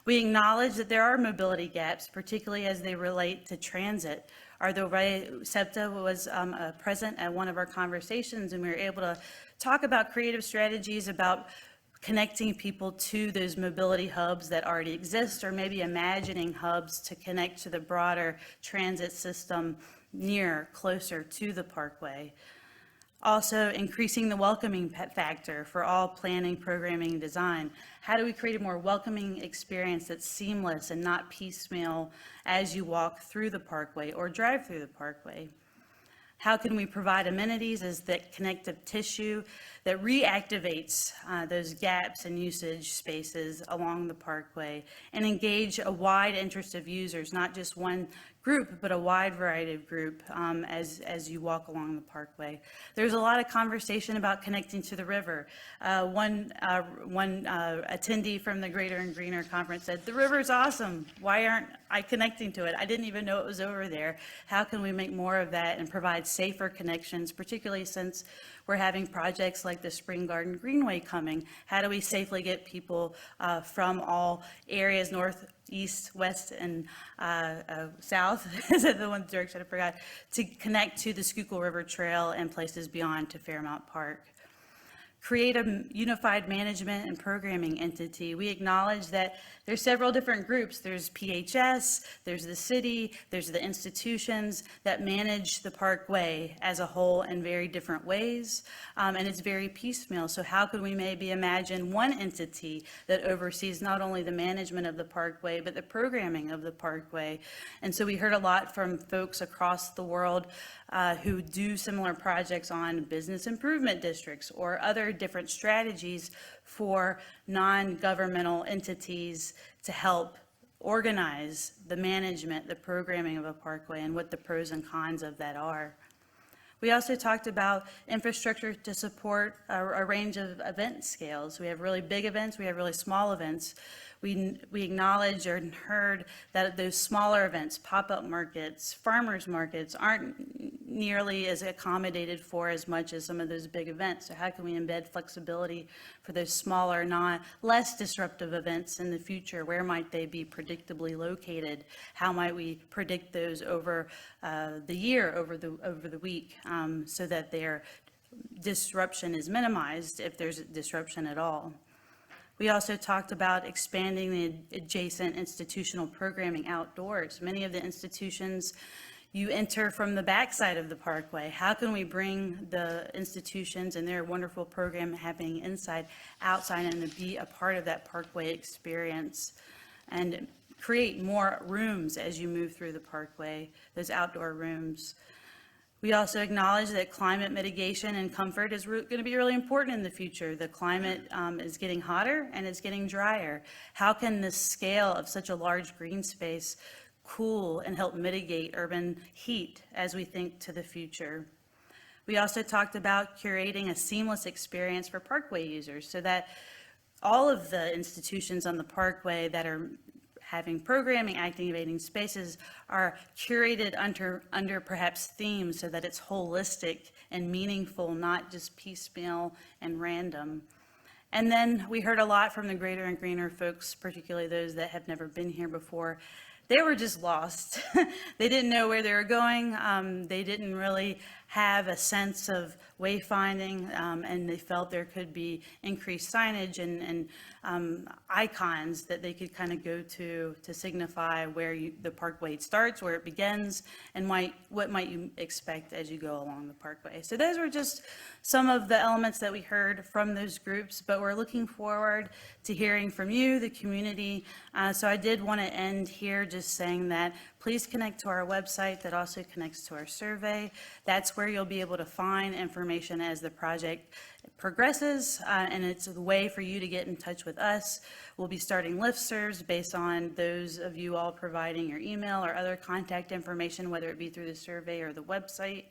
We acknowledge that there are mobility gaps, particularly as they relate to transit. SEPTA was present at one of our conversations, and we were able to talk about creative strategies about connecting people to those mobility hubs that already exist, or maybe imagining hubs to connect to the broader transit system closer to the Parkway. Also, increasing the welcoming factor for all planning, programming, and design. How do we create a more welcoming experience that's seamless and not piecemeal as you walk through the Parkway or drive through the Parkway? How can we provide amenities as that connective tissue that reactivates those gaps in usage spaces along the Parkway and engage a wide interest of users, not just one group, but a wide variety of group as you walk along the Parkway. There's a lot of conversation about connecting to the river. One attendee from the Greater and Greener Conference said, "The river's awesome. Why aren't I connecting to it? I didn't even know it was over there." How can we make more of that and provide safer connections, particularly since we're having projects like the Spring Garden Greenway coming? How do we safely get people from all areas, north, east, west, and south, is that the one direction I forgot, to connect to the Schuylkill River Trail and places beyond to Fairmount Park? Create a unified management and programming entity. We acknowledge that there's several different groups. There's PHS, there's the city, there's the institutions that manage the Parkway as a whole in very different ways, and it's very piecemeal. So how could we maybe imagine one entity that oversees not only the management of the Parkway, but the programming of the Parkway? And so we heard a lot from folks across the world who do similar projects on business improvement districts or other different strategies for non-governmental entities to help organize the management, the programming of a Parkway, and what the pros and cons of that are. We also talked about infrastructure to support a range of event scales. We have really big events, we have really small events. We acknowledge or heard that those smaller events, pop-up markets, farmers markets, aren't nearly as accommodated for as much as some of those big events. So how can we embed flexibility for those smaller, less disruptive events in the future? Where might they be predictably located? How might we predict those over the year, over the week, so that their disruption is minimized if there's disruption at all? We also talked about expanding the adjacent institutional programming outdoors. Many of the institutions, you enter from the backside of the parkway. How can we bring the institutions and their wonderful program happening inside, outside, and to be a part of that parkway experience? And create more rooms as you move through the parkway, those outdoor rooms. We also acknowledge that climate mitigation and comfort is going to be really important in the future. The climate is getting hotter and it's getting drier. How can the scale of such a large green space cool and help mitigate urban heat as we think to the future? We also talked about curating a seamless experience for parkway users so that all of the institutions on the parkway that are having programming, activating spaces are curated under perhaps themes so that it's holistic and meaningful, not just piecemeal and random. And then we heard a lot from the Greater and Greener folks, particularly those that have never been here before. They were just lost. They didn't know where they were going. They didn't really have a sense of wayfinding, and they felt there could be increased signage and icons that they could kind of go to signify where the parkway starts, where it begins, and what might you expect as you go along the parkway. So those were just some of the elements that we heard from those groups, but we're looking forward to hearing from you, the community. So I did want to end here just saying that please connect to our website that also connects to our survey. That's where you'll be able to find information as the project progresses, and it's a way for you to get in touch with us. We'll be starting listservs based on those of you all providing your email or other contact information, whether it be through the survey or the website.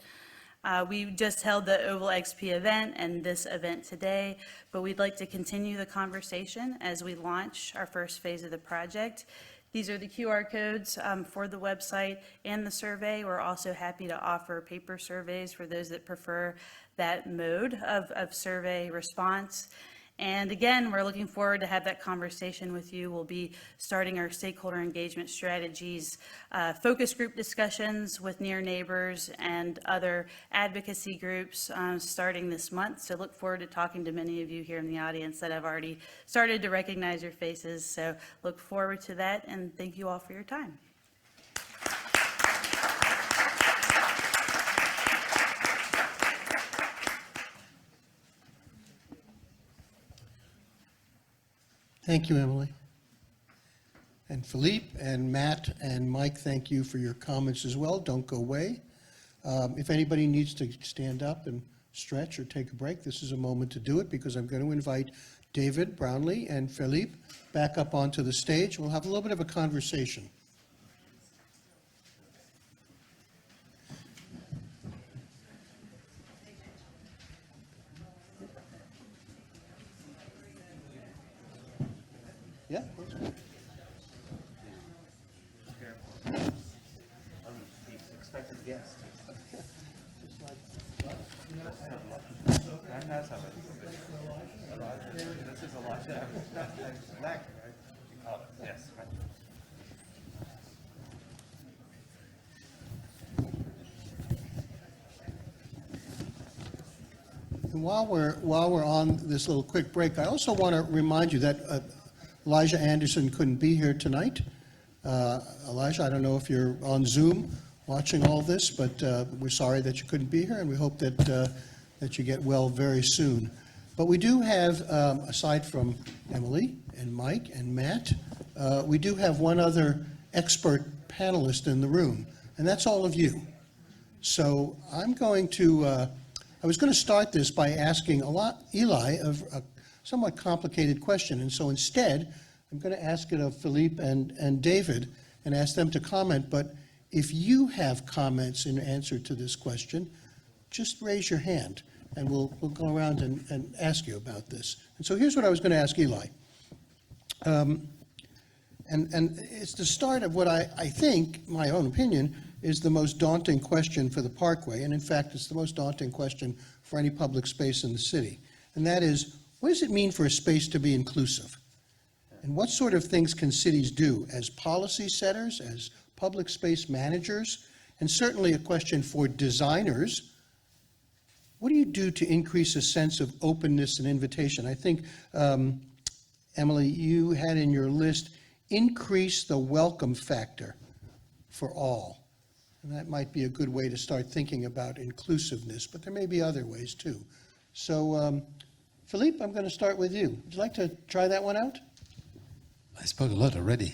We just held the Oval XP event and this event today, but we'd like to continue the conversation as we launch our first phase of the project. These are the QR codes for the website and the survey. We're also happy to offer paper surveys for those that prefer that mode of survey response. And again, we're looking forward to have that conversation with you. We'll be starting our stakeholder engagement strategies, focus group discussions with near neighbors and other advocacy groups starting this month. So look forward to talking to many of you here in the audience that have already started to recognize your faces. So look forward to that, and thank you all for your time. Thank you, Emily. And Philippe and Matt and Mike, thank you for your comments as well. Don't go away. If anybody needs to stand up and stretch or take a break, this is a moment to do it, because I'm going to invite David Brownlee and Philippe back up onto the stage. We'll have a little bit of a conversation. Yeah, that's good. Expected guest. This is a lot. Black, right? Oh, yes. And while we're on this little quick break, I also want to remind you that Elijah Anderson couldn't be here tonight. Elijah, I don't know if you're on Zoom watching all this, but we're sorry that you couldn't be here, and we hope that you get well very soon. But we do have, aside from Emily and Mike and Matt, we do have one other expert panelist in the room, and that's all of you. So I'm going to, I was going to start this by asking Eli a somewhat complicated question, and so instead, I'm going to ask it of Philippe and David and ask them to comment, but if you have comments in answer to this question, just raise your hand, and we'll go around and ask you about this. And so here's what I was going to ask Eli. And it's the start of what I think, my own opinion, is the most daunting question for the Parkway, and in fact, it's the most daunting question for any public space in the city. And that is, what does it mean for a space to be inclusive? And what sort of things can cities do as policy setters, as public space managers, and certainly a question for designers? What do you do to increase a sense of openness and invitation? I think Emily, you had in your list, increase the welcome factor for all. And that might be a good way to start thinking about inclusiveness, but there may be other ways too. So, Philippe, I'm going to start with you. Would you like to try that one out? I spoke a lot already.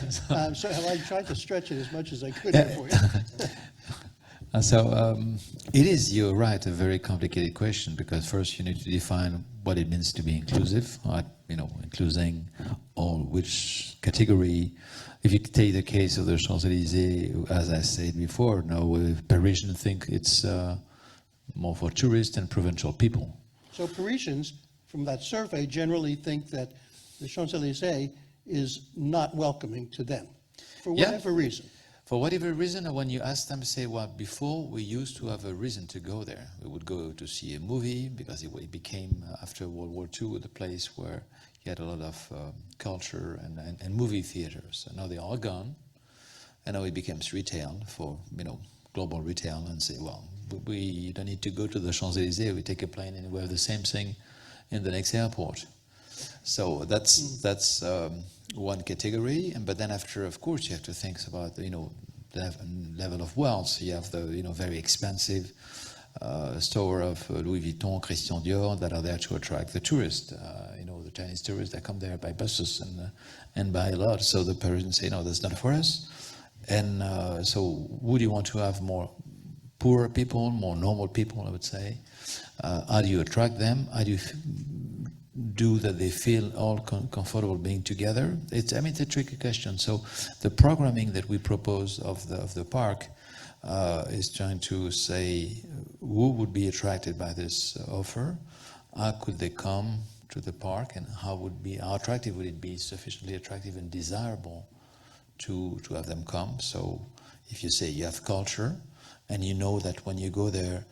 So I tried to stretch it as much as I could here for you. It is, you're right, a very complicated question, because first you need to define what it means to be inclusive, right? Including all, which category. If you take the case of the Champs-Élysées, as I said before, Parisians think it's more for tourists and provincial people. So Parisians, from that survey, generally think that the Champs-Élysées is not welcoming to them, for Yeah. whatever reason. For whatever reason, when you ask them, say, well, before we used to have a reason to go there. We would go to see a movie because it became, after World War II, the place where you had a lot of culture and movie theaters. And now they are gone. And now it becomes retail for, global retail, and say, well, we don't need to go to the Champs-Élysées. We take a plane and we have the same thing in the next airport. So that's one category, but then after, of course, you have to think about the level of wealth. You have the very expensive store of Louis Vuitton, Christian Dior that are there to attract the tourists. The Chinese tourists that come there by buses and buy a lot. So the Parisians say, no, that's not for us. And so would you want to have more poorer people, more normal people, I would say? How do you attract them? How do you do that they feel all comfortable being together? It's a tricky question. So the programming that we propose of the park is trying to say who would be attracted by this offer, how could they come to the park, and how attractive would it be, sufficiently attractive and desirable to have them come. So if you say you have culture, and you know that when you go there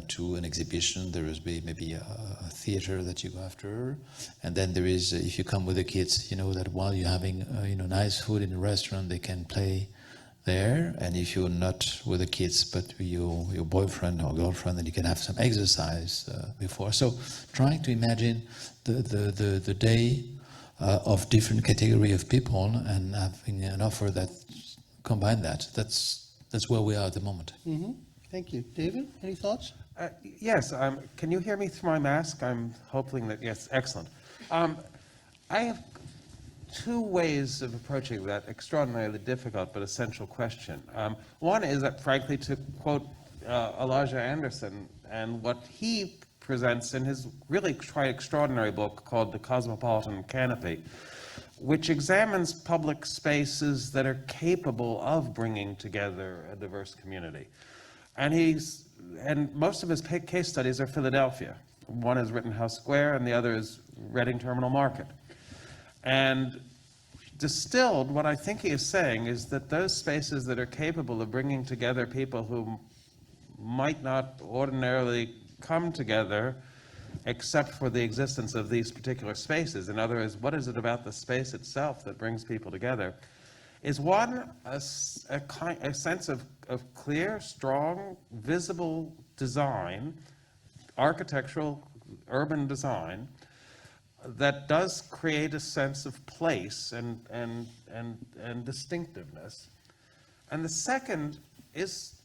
to an exhibition, there is maybe a theater that you go after, and then there is, if you come with the kids, you know that while you're having nice food in a restaurant, they can play there, and if you're not with the kids but your boyfriend or girlfriend, then you can have some exercise before. So trying to imagine the day of different category of people and having an offer that combine that. That's where we are at the moment. Mm-hmm. Thank you. David, any thoughts? Yes, can you hear me through my mask? I'm hoping that, yes, excellent. I have two ways of approaching that extraordinarily difficult but essential question. One is that, frankly, to quote Elijah Anderson and what he presents in his really quite extraordinary book called The Cosmopolitan Canopy, which examines public spaces that are capable of bringing together a diverse community. And most of his case studies are Philadelphia. One is Rittenhouse Square, and the other is Reading Terminal Market. And distilled, what I think he is saying is that those spaces that are capable of bringing together people who might not ordinarily come together except for the existence of these particular spaces. In other words, what is it about the space itself that brings people together? Is one, a sense of clear, strong, visible design, architectural, urban design, that does create a sense of place and distinctiveness. And the second is,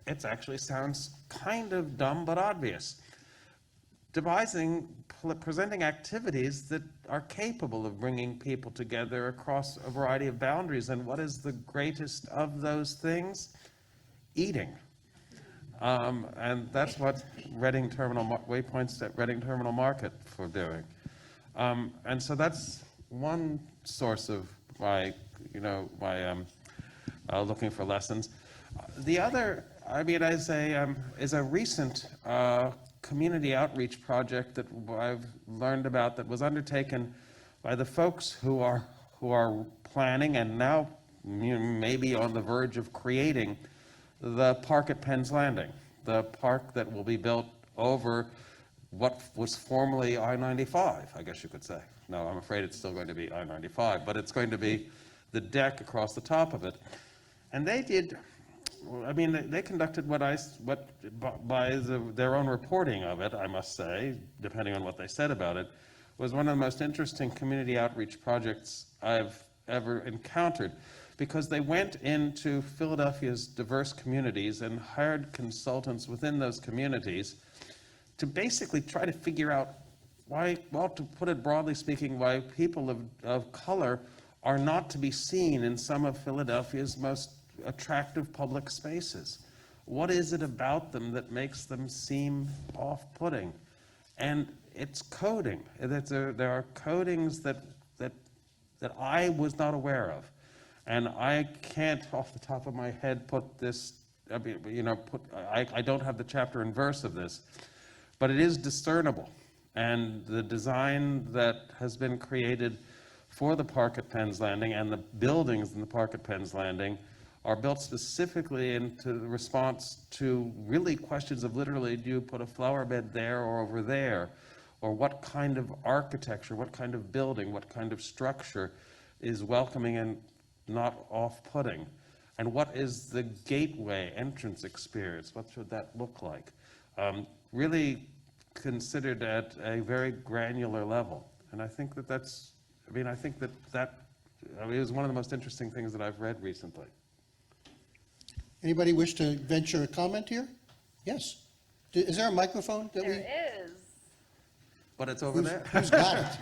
it actually sounds kind of dumb but obvious, presenting activities that are capable of bringing people together across a variety of boundaries. And what is the greatest of those things? Eating. And that's what Reading Terminal points at Reading Terminal Market for doing. And so that's one source of my looking for lessons. The other, is a recent community outreach project that I've learned about that was undertaken by the folks who are planning and now maybe on the verge of creating the park at Penn's Landing, the park that will be built over what was formerly I-95, I guess you could say. No, I'm afraid it's still going to be I-95, but it's going to be the deck across the top of it. And they did, they conducted their own reporting of it, I must say, depending on what they said about it, was one of the most interesting community outreach projects I've ever encountered, because they went into Philadelphia's diverse communities and hired consultants within those communities to basically try to figure out why, well, to put it broadly speaking, why people of color are not to be seen in some of Philadelphia's most attractive public spaces. What is it about them that makes them seem off-putting? And it's coding. There are codings that I was not aware of. And I can't, off the top of my head, put this, I mean, you know, I don't have the chapter and verse of this, but it is discernible. And the design that has been created for the park at Penn's Landing and the buildings in the park at Penn's Landing are built specifically into the response to really questions of literally, do you put a flower bed there or over there? Or what kind of architecture, what kind of building, what kind of structure is welcoming and not off-putting? And what is the gateway entrance experience? What should that look like? Really considered at a very granular level. And I think that that's, I mean, I think that it was one of the most interesting things that I've read recently. Anybody wish to venture a comment here? Yes. Is there a microphone that we? There is. But it's over there. Who's got it?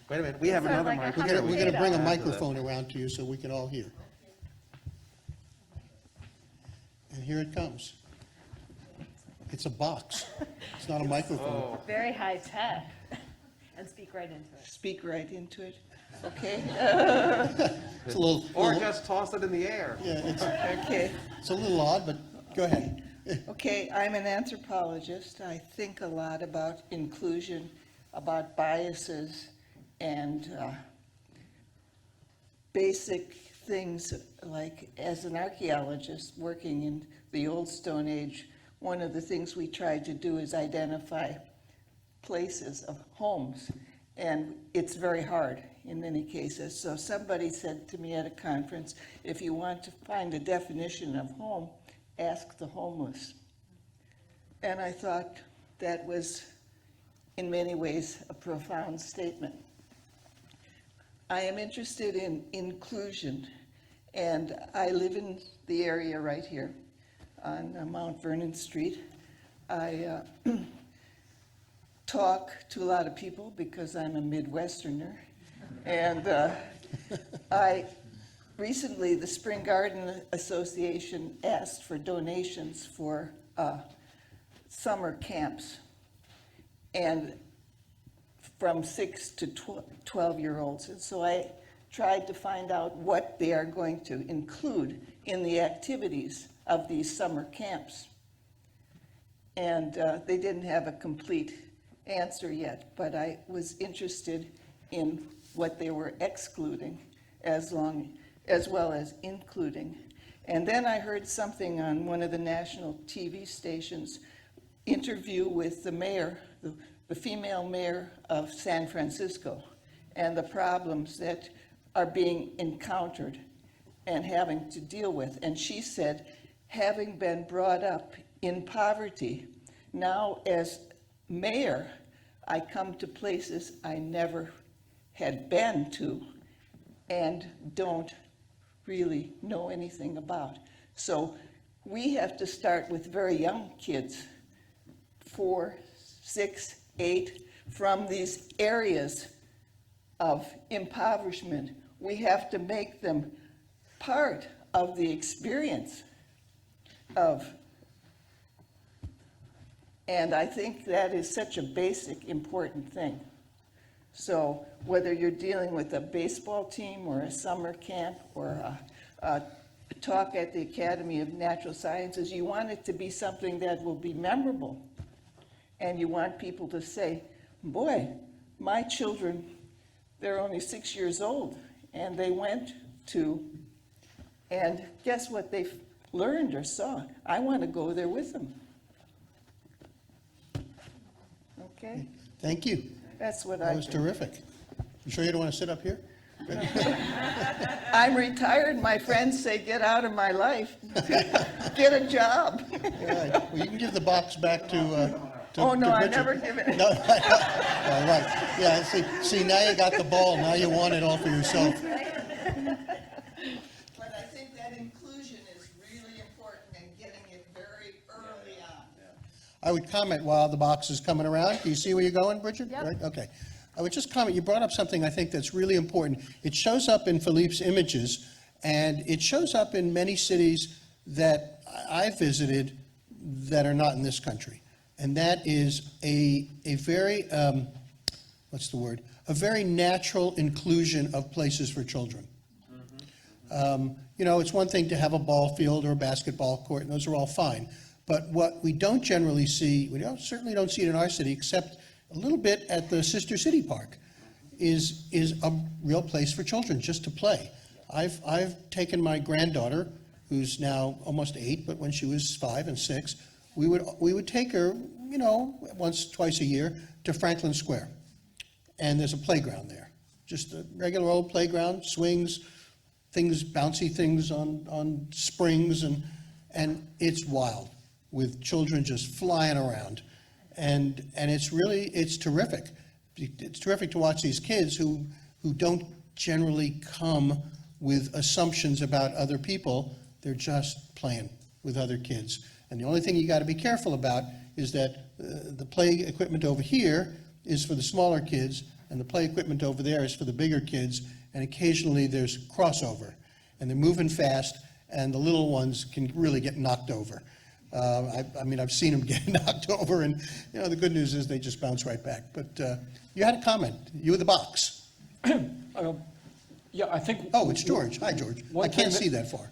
Wait a minute, we have another like a microphone. We're gonna bring a Potato. microphone around to you so we can all hear. And here it comes. It's a box. It's not a microphone. Very high tech. And speak right into it. Speak right into it, okay? It's a little, Or just toss it in the air. yeah, Okay, it's a little odd, but go ahead. okay, I'm an anthropologist. I think a lot about inclusion, about biases, and basic things like, as an archaeologist working in the Old Stone Age, one of the things we tried to do is identify places of homes, and it's very hard in many cases. So somebody said to me at a conference, if you want to find a definition of home, ask the homeless. And I thought that was, in many ways, a profound statement. I am interested in inclusion, and I live in the area right here on Mount Vernon Street. I talk to a lot of people because I'm a Midwesterner. And recently, the Spring Garden Association asked for donations for summer camps, and from 6 to 12-year-olds. And so I tried to find out what they are going to include in the activities of these summer camps. And they didn't have a complete answer yet, but I was interested in what they were excluding as well as including. And then I heard something on one of the national TV stations, interview with the mayor, the female mayor of San Francisco, and the problems that are being encountered and having to deal with. And she said, having been brought up in poverty, now as mayor, I come to places I never had been to and don't really know anything about. So we have to start with very young kids, 4, 6, 8, from these areas of impoverishment. We have to make them part of the experience of, and I think that is such a basic, important thing. So whether you're dealing with a baseball team or a summer camp or a talk at the Academy of Natural Sciences, you want it to be something that will be memorable. And you want people to say, boy, my children, they're only 6 years old, and they went to, and guess what they learned or saw? I want to go there with them. Okay? Thank you. That's what That I was do. terrific. You sure you don't want to sit up here? I'm retired. My friends say, get out of my life. Get a job. All right. Well, you can give the box back to Oh, no, I Richard. never give it. No, All right, yeah, see, now you got the ball, now you want it all for yourself. But I think that inclusion is really important and getting it very early on. I would comment while the box is coming around. Do you see where you're going, Bridget? Yep. Right, okay. I would just comment, you brought up something I think that's really important. It shows up in Philippe's images, and it shows up in many cities that I've visited that are not in this country. And that is a very, what's the word? A very natural inclusion of places for children. You know, it's one thing to have a ball field or a basketball court, and those are all fine. But what we don't generally see, certainly don't see it in our city, except a little bit at the Sister City Park, is a real place for children just to play. I've taken my granddaughter, who's now almost 8, but when she was 5 and 6, we would take her, you know, once, twice a year to Franklin Square. And there's a playground there, just a regular old playground, swings, things, bouncy things on springs, and it's wild, with children just flying around. And it's terrific. It's terrific to watch these kids who don't generally come with assumptions about other people. They're just playing with other kids. And the only thing you got to be careful about is that the play equipment over here is for the smaller kids, and the play equipment over there is for the bigger kids, and occasionally there's crossover. And they're moving fast, and the little ones can really get knocked over. I mean, I've seen them get knocked over, and, you know, the good news is they just bounce right back. But you had a comment. You were the box. Yeah, I think. Oh, it's George. Hi, George. I can't see that far.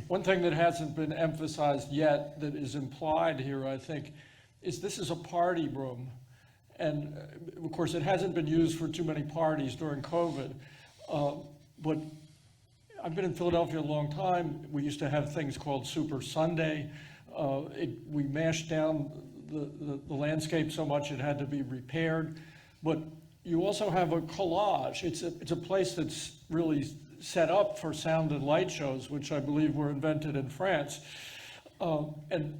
One thing that hasn't been emphasized yet, that is implied here, I think, is this is a party room. And of course, it hasn't been used for too many parties during COVID. But I've been in Philadelphia a long time. We used to have things called Super Sunday. We mashed down the landscape so much it had to be repaired. But you also have a collage. It's a place that's really set up for sound and light shows, which I believe were invented in France. And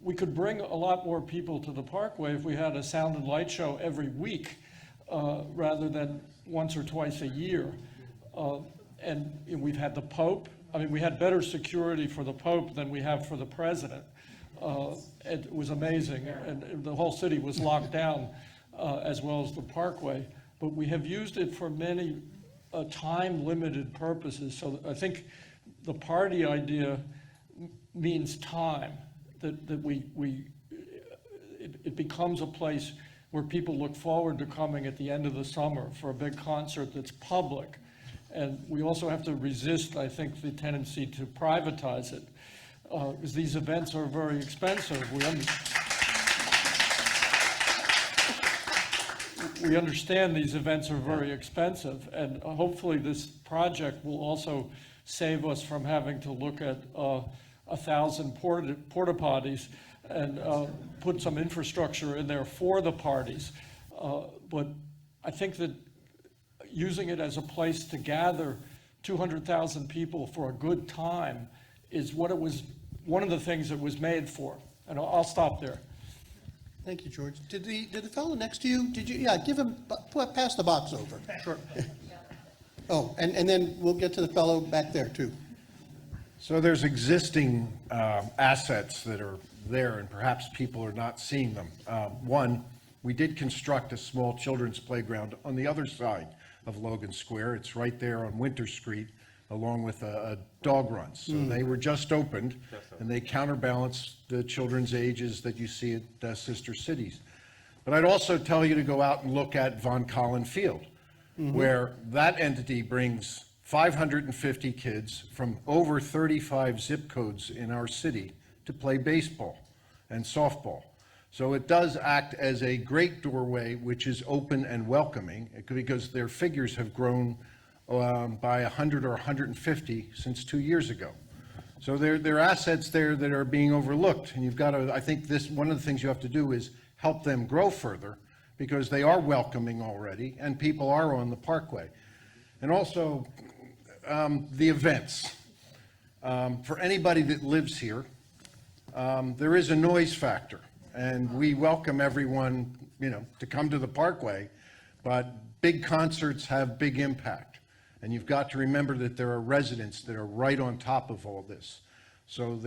we could bring a lot more people to the Parkway if we had a sound and light show every week rather than once or twice a year. And we've had the Pope. I mean, we had better security for the Pope than we have for the President. It was amazing, and the whole city was locked down, as well as the Parkway. But we have used it for many time-limited purposes. So I think the party idea means time, that it becomes a place where people look forward to coming at the end of the summer for a big concert that's public. And we also have to resist, I think, the tendency to privatize it, because these events are very expensive. We understand these events are very expensive, and hopefully this project will also save us from having to look at 1,000 porta potties and put some infrastructure in there for the parties. But I think that using it as a place to gather 200,000 people for a good time is what it was, one of the things it was made for. And I'll stop there. Thank you, George. Did the fellow next to you, yeah, give him, pass the box over. Sure. Oh, and then we'll get to the fellow back there, too. So there's existing assets that are there, and perhaps people are not seeing them. One, we did construct a small children's playground on the other side of Logan Square. It's right there on Winter Street, along with a dog run. So they were just opened, and they counterbalance the children's ages that you see at sister cities. But I'd also tell you to go out and look at Von Collin Field, where that entity brings 550 kids from over 35 zip codes in our city to play baseball and softball. So it does act as a great doorway, which is open and welcoming, because their figures have grown by 100 or 150 since 2 years ago. So there are assets there that are being overlooked, and you've got to, I think this, one of the things you have to do is help them grow further, because they are welcoming already, and people are on the Parkway. And also, the events. For anybody that lives here, there is a noise factor, and we welcome everyone, to come to the Parkway, But big concerts have big impact. And you've got to remember that there are residents that are right on top of all this. So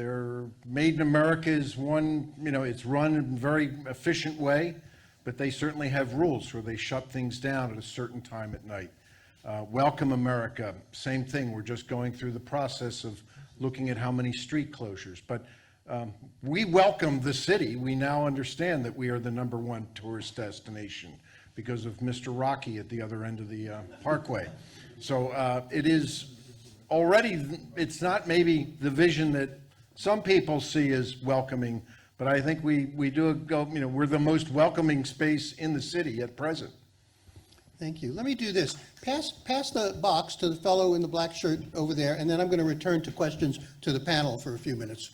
Made in America is one, it's run in a very efficient way, but they certainly have rules where they shut things down at a certain time at night. Welcome America, same thing. We're just going through the process of looking at how many street closures. But we welcome the city. We now understand that we are the #1 tourist destination because of Mr. Rocky at the other end of the Parkway. So it is already, it's not maybe the vision that some people see as welcoming, but I think we do go, we're the most welcoming space in the city at present. Thank you. Let me do this. Pass the box to the fellow in the black shirt over there, and then I'm going to return to questions to the panel for a few minutes.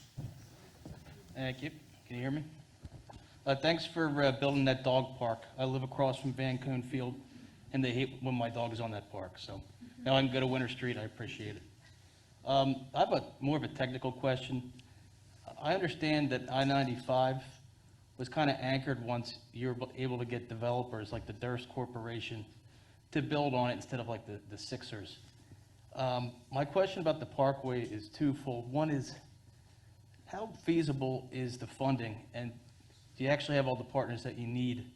Thank you. Can you hear me? Thanks for building that dog park. I live across from Van Coon Field, and they hate when my dog is on that park. So now I can go to Winter Street. I appreciate it. I have more of a technical question. I understand that I-95 was kind of anchored once you were able to get developers like the Durst Corporation to build on it instead of like the Sixers. My question about the Parkway is twofold. One is, how feasible is the funding, and do you actually have all the partners that you need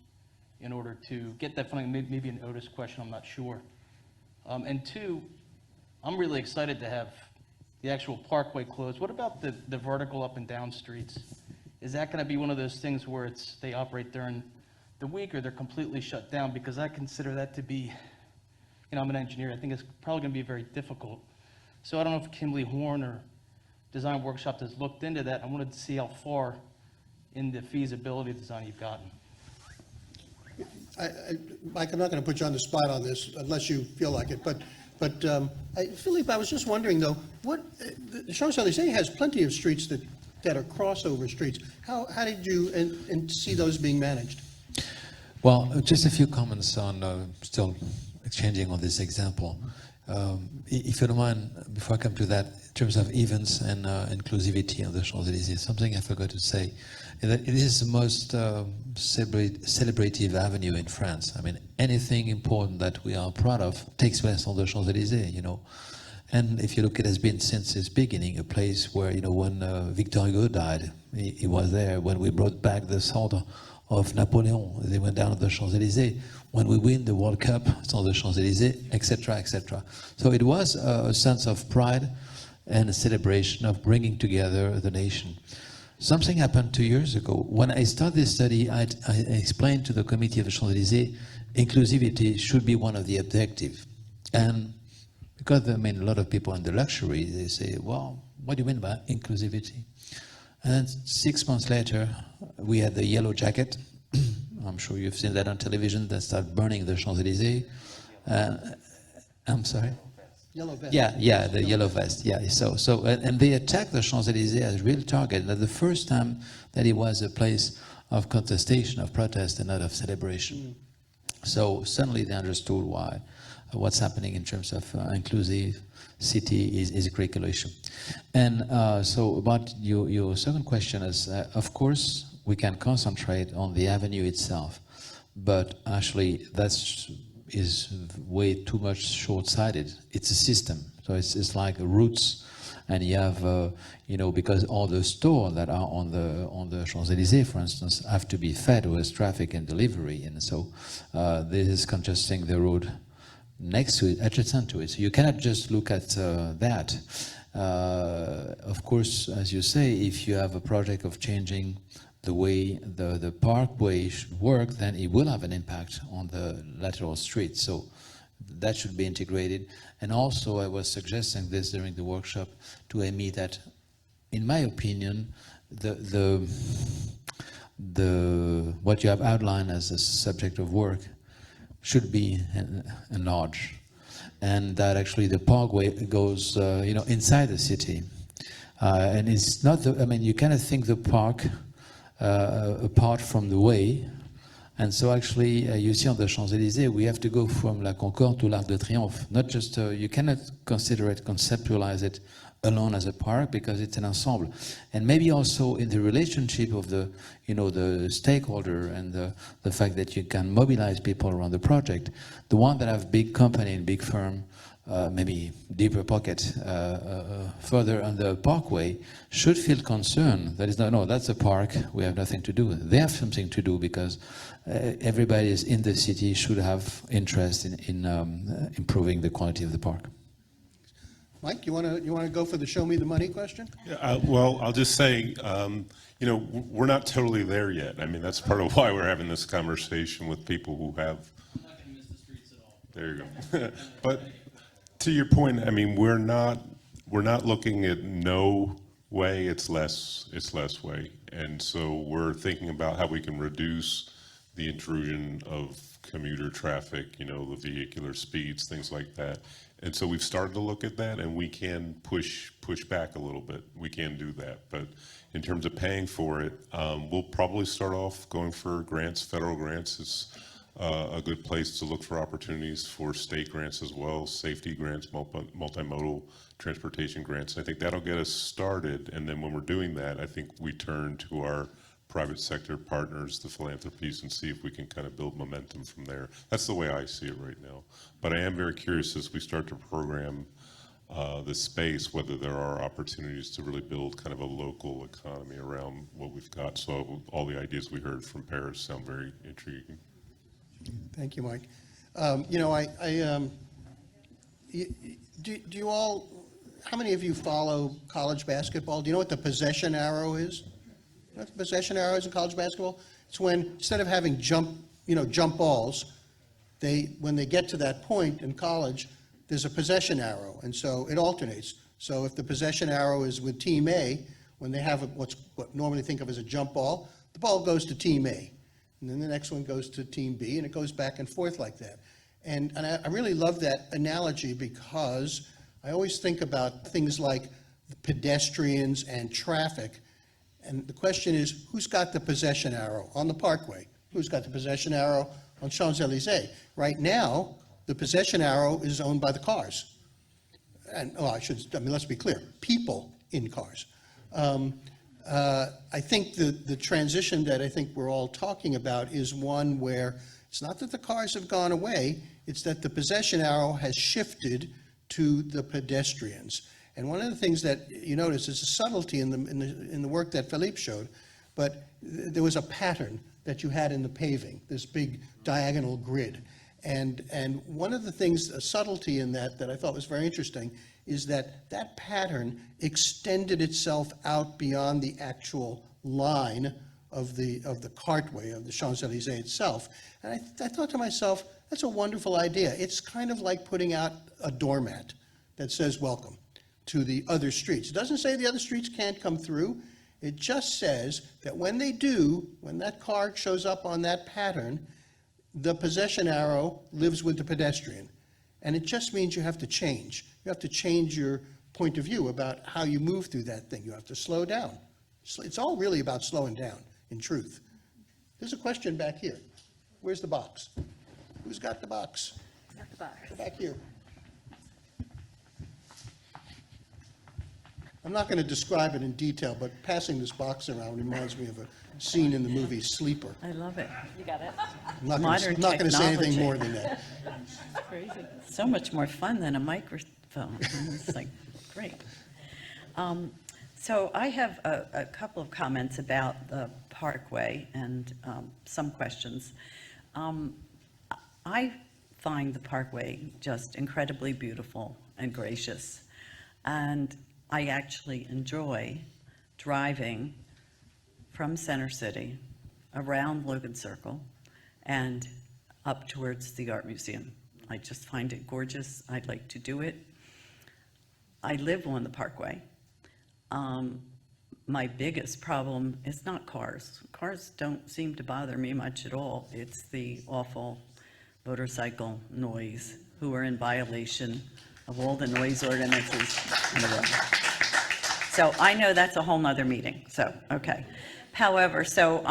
in order to get that funding? Maybe an Otis question, I'm not sure. And two, I'm really excited to have the actual Parkway closed. What about the vertical up and down streets? Is that going to be one of those things where they operate during the week or they're completely shut down? Because I consider that to be, I'm an engineer, I think it's probably going to be very difficult. So I don't know if Kimberly Horn or Design Workshop has looked into that. I wanted to see how far in the feasibility design you've gotten. Mike, I'm not going to put you on the spot on this unless you feel like it, but Philippe, I was just wondering though, the Champs-Élysées has plenty of streets that are crossover streets. How did you see those being managed? Well, just a few comments on still exchanging on this example. If you don't mind, before I come to that, in terms of events and inclusivity on the Champs-Élysées, something I forgot to say, is that it is the most celebrative avenue in France. I mean, anything important that we are proud of takes place on the Champs-Élysées, And if you look, it has been since its beginning a place where, when Victor Hugo died, he was there. When we brought back the sword of Napoleon, they went down to the Champs-Élysées. When we win the World Cup, it's on the Champs-Élysées, etc., etc. So it was a sense of pride and a celebration of bringing together the nation. Something happened 2 years ago. When I started this study, I explained to the committee of the Champs-Élysées, inclusivity should be one of the objectives. And because, a lot of people in the luxury, they say, well, what do you mean by inclusivity? And 6 months later, we had the yellow jacket. I'm sure you've seen that on television, that started burning the Champs-Élysées. I'm sorry? Yellow vest. Yeah, the yellow vest. Yeah. And they attacked the Champs-Élysées as a real target. And the first time that it was a place of contestation, of protest, and not of celebration. So suddenly they understood what's happening in terms of inclusive city is a critical issue. And so about your second question is, of course, we can concentrate on the avenue itself, but actually is way too much short-sighted. It's a system, so it's like routes, and you have because all the stores that are on the Champs-Élysées, for instance, have to be fed with traffic and delivery, and so this is congesting the road next to it, adjacent to it. So you cannot just look at that. Of course, as you say, if you have a project of changing the way the parkway should work, then it will have an impact on the lateral streets. So that should be integrated. And also, I was suggesting this during the workshop to Amy that, in my opinion, what you have outlined as a subject of work should be enlarged, and that actually the parkway goes, inside the city, and it's not you cannot think the park apart from the way, and so actually you see on the Champs-Élysées we have to go from La Concorde to l'Arc de Triomphe, not just you cannot consider it, conceptualize it alone as a park because it's an ensemble. And maybe also in the relationship of the, the stakeholder and the fact that you can mobilize people around the project. The one that have big company and big firm, maybe deeper pocket further on the parkway should feel concerned. That is no, that's a park, we have nothing to do with it. They have something to do because everybody is in the city should have interest in improving the quality of the park. Mike, you want to go for the show me the money question? Well, I'll just say, we're not totally there yet. I mean, that's part of why we're having this conversation with people who have. I'm not going to miss the streets at all. There you go. But to your point, I mean, we're not looking at no way. It's less way, and so we're thinking about how we can reduce the intrusion of commuter traffic. The vehicular speeds, things like that. And so we've started to look at that, and we can push back a little bit. We can do that, but in terms of paying for it, we'll probably start off going for grants. Federal grants is a good place to look for opportunities for state grants as well, safety grants, multimodal transportation grants. I think that'll get us started, and then when we're doing that, I think we turn to our private sector partners, the philanthropies, and see if we can kind of build momentum from there. That's the way I see it right now. But I am very curious as we start to program the space, whether there are opportunities to really build kind of a local economy around what we've got. So all the ideas we heard from Paris sound very intriguing. Thank you, Mike. Do you all, how many of you follow college basketball? Do you know what the possession arrow is? You know what the possession arrow is in college basketball? It's when, instead of having jump balls, when they get to that point in college, there's a possession arrow, and so it alternates. So if the possession arrow is with Team A, when they have what normally think of as a jump ball, the ball goes to Team A, and then the next one goes to Team B, and it goes back and forth like that. And I really love that analogy because I always think about things like pedestrians and traffic, and the question is, who's got the possession arrow on the Parkway? Who's got the possession arrow on Champs-Élysées? Right now, the possession arrow is owned by the cars. And, let's be clear, people in cars. I think the transition that I think we're all talking about is one where it's not that the cars have gone away, it's that the possession arrow has shifted to the pedestrians. And one of the things that you notice is a subtlety in the work that Philippe showed, but there was a pattern that you had in the paving, this big diagonal grid. And one of the things, a subtlety in that I thought was very interesting, is that pattern extended itself out beyond the actual line of the cartway, of the Champs-Élysées itself. And I thought to myself, that's a wonderful idea. It's kind of like putting out a doormat that says welcome to the other streets. It doesn't say the other streets can't come through. It just says that when they do, when that car shows up on that pattern, the possession arrow lives with the pedestrian. And it just means you have to change. You have to change your point of view about how you move through that thing. You have to slow down. It's all really about slowing down, in truth. There's a question back here. Where's the box? Who's got the box? Got the box. Go back here. I'm not going to describe it in detail, but passing this box around reminds me of a scene in the movie Sleeper. I love it. You got it? I'm not Modern going to say anything technology. more than that. Crazy. So much more fun than a microphone. It's like, great. So I have a couple of comments about the Parkway and some questions. I find the Parkway just incredibly beautiful and gracious. And I actually enjoy driving from Center City, around Logan Circle, and up towards the Art Museum. I just find it gorgeous. I'd like to do it. I live on the Parkway. My biggest problem is not cars. Cars don't seem to bother me much at all. It's the awful motorcycle noise who are in violation of all the noise ordinances in the world. So I know that's a whole nother meeting, so, okay. However, so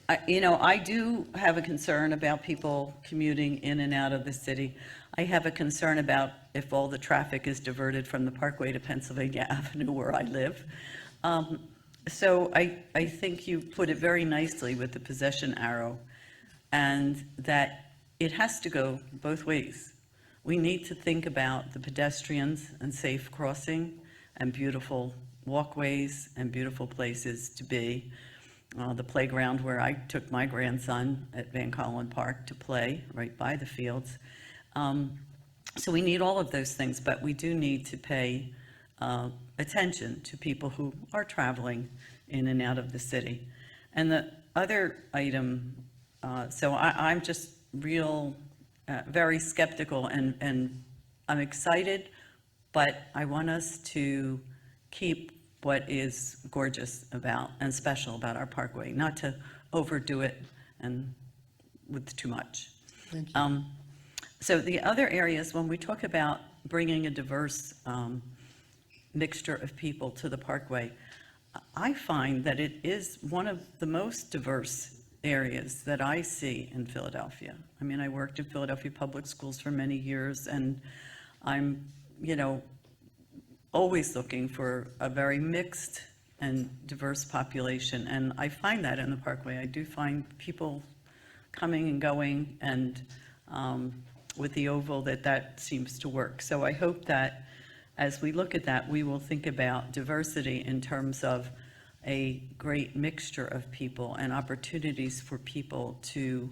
I do have a concern about people commuting in and out of the city. I have a concern about if all the traffic is diverted from the Parkway to Pennsylvania Avenue where I live. So I think you put it very nicely with the possession arrow, and that it has to go both ways. We need to think about the pedestrians and safe crossing and beautiful walkways and beautiful places to be. The playground where I took my grandson at Van Collen Park to play, right by the fields. So we need all of those things, but we do need to pay attention to people who are traveling in and out of the city. And the other item, so I'm just very skeptical, and I'm excited, but I want us to keep what is gorgeous about and special about our parkway, not to overdo it and with too much. Thank you. So the other areas, when we talk about bringing a diverse mixture of people to the parkway, I find that it is one of the most diverse areas that I see in Philadelphia. I mean, I worked in Philadelphia Public Schools for many years, and I'm, always looking for a very mixed and diverse population, and I find that in the Parkway. I do find people coming and going, and with the Oval, that seems to work. So I hope that as we look at that, we will think about diversity in terms of a great mixture of people and opportunities for people to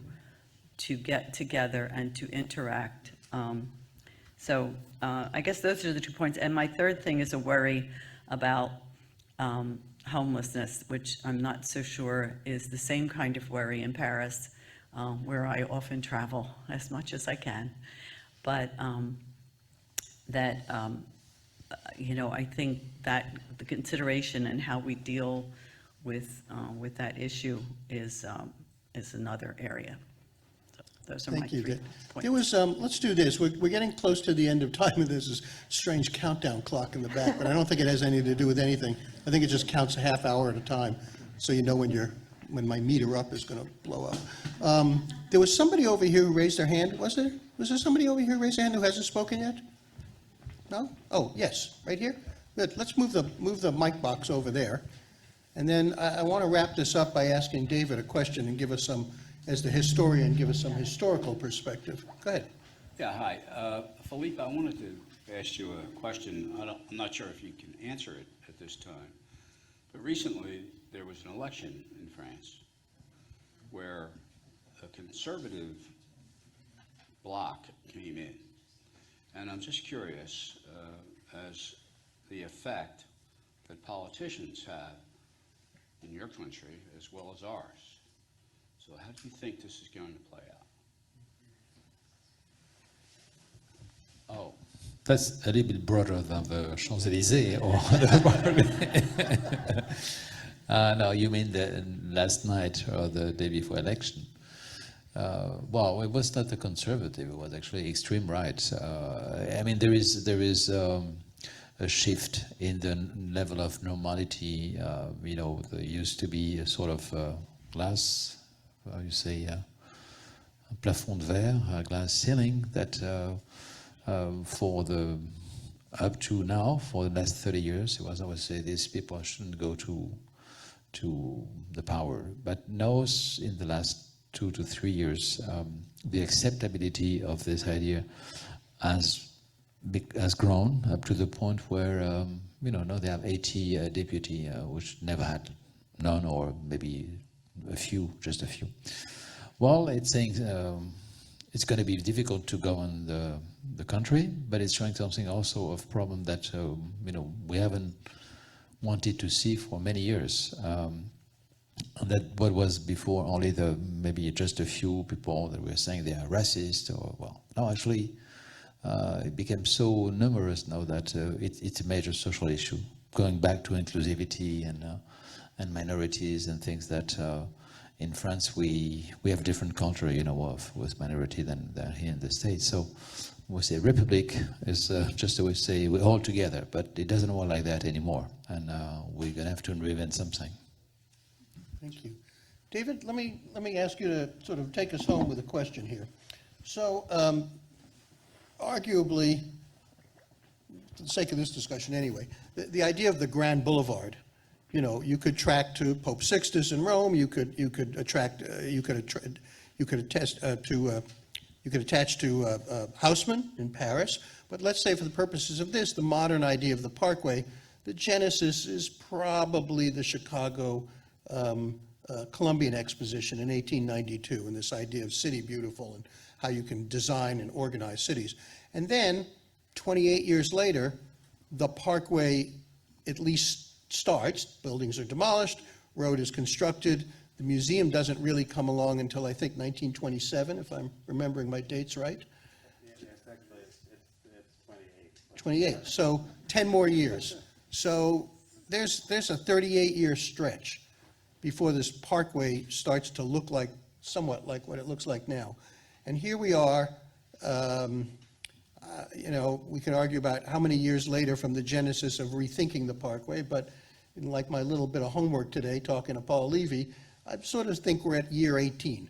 get together and to interact. So I guess those are the 2 points. And my third thing is a worry about homelessness, which I'm not so sure is the same kind of worry in Paris, where I often travel as much as I can. But I think that the consideration and how we deal with that issue is another area. Those are my Thank you. 3 points. There was, let's do this. We're getting close to the end of time, and there's this strange countdown clock in the back, but I don't think it has anything to do with anything. I think it just counts a half hour at a time, so you know when my meter up is going to blow up. There was somebody over here who raised their hand, was there? Was there somebody over here who raised their hand who hasn't spoken yet? No? Oh, yes, right here? Good. Let's move the mic box over there. And then I want to wrap this up by asking David a question and give us some, as the historian, give us some historical perspective. Go ahead. Yeah, hi. Philippe, I wanted to ask you a question. I'm not sure if you can answer it at this time, but recently there was an election in France where a conservative bloc came in. And I'm just curious as the effect that politicians have in your country as well as ours. So how do you think this is going to play out? Oh, that's a little bit broader than the Champs-Élysées. No, you mean the last night or the day before election? Well, it was not the conservative; it was actually extreme right. I mean, there is a shift in the level of normality. There used to be a sort of glass, how you say, a plafond de verre, a glass ceiling that up to now, for the last 30 years, it was always say these people shouldn't go to the power. But now, in the last 2 to 3 years, the acceptability of this idea has grown up to the point where now they have 80 deputy, which never had none, or maybe just a few. Well, it's saying it's going to be difficult to govern the country, but it's showing something also of problem that we haven't wanted to see for many years. And that what was before only maybe just a few people that were saying they are racist, no, actually it became so numerous now that it's a major social issue, going back to inclusivity and minorities and things that in France we have different culture, with minority than here in the States. So we say republic is just a way to say we're all together, but it doesn't work like that anymore, and we're gonna have to reinvent something. Thank you. David, let me ask you to sort of take us home with a question here. So, arguably, for the sake of this discussion anyway, the idea of the Grand Boulevard, you know, you could track to Pope Sixtus in Rome, you could attach to Haussmann in Paris, but let's say for the purposes of this, the modern idea of the Parkway, the genesis is probably the Chicago Columbian Exposition in 1892, and this idea of city beautiful and how you can design and organize cities. And then, 28 years later, the Parkway at least starts, buildings are demolished, road is constructed, the museum doesn't really come along until I think 1927, if I'm remembering my dates right. Yes, actually, it's 28. 28, so 10 more years. So there's a 38-year stretch before this Parkway starts to look like, somewhat like what it looks like now. And here we are, you know, we can argue about how many years later from the genesis of rethinking the Parkway, but like my little bit of homework today, talking to Paul Levy, I sort of think we're at year 18,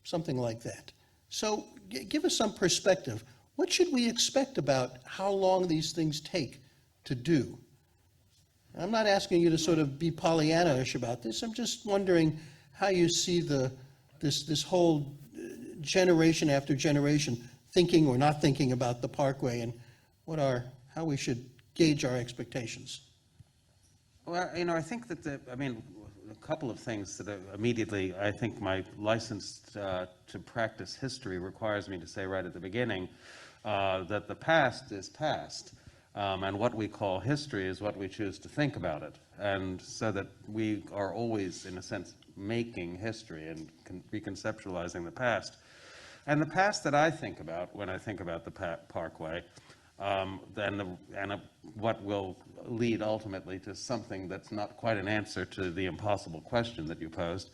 something like that. So give us some perspective. What should we expect about how long these things take to do? I'm not asking you to sort of be Pollyanna-ish about this. I'm just wondering how you see this whole generation after generation thinking or not thinking about the Parkway, and how we should gauge our expectations. Well, you know, I think that a couple of things that immediately, I think my license to practice history requires me to say right at the beginning that the past is past. And what we call history is what we choose to think about it. And so that we are always, in a sense, making history and reconceptualizing the past. And the past that I think about when I think about the Parkway, what will lead ultimately to something that's not quite an answer to the impossible question that you posed.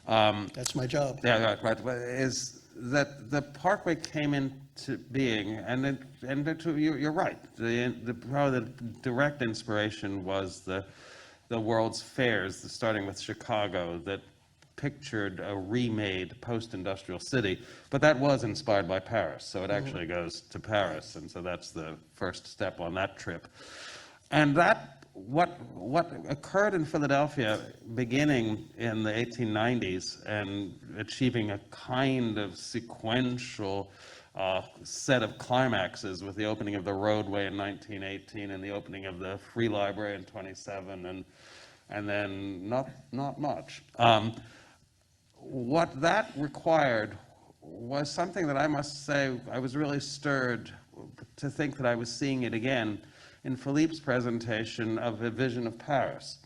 That's my job. Yeah, right. Is that the Parkway came into being, you're right. Probably the direct inspiration was the world's fairs, starting with Chicago, that pictured a remade post-industrial city, but that was inspired by Paris, so it actually goes to Paris, and so that's the first step on that trip. And what occurred in Philadelphia beginning in the 1890s and achieving a kind of sequential set of climaxes with the opening of the roadway in 1918 and the opening of the Free Library in 27 and then not much. What that required was something that I must say I was really stirred to think that I was seeing it again in Philippe's presentation of a vision of Paris.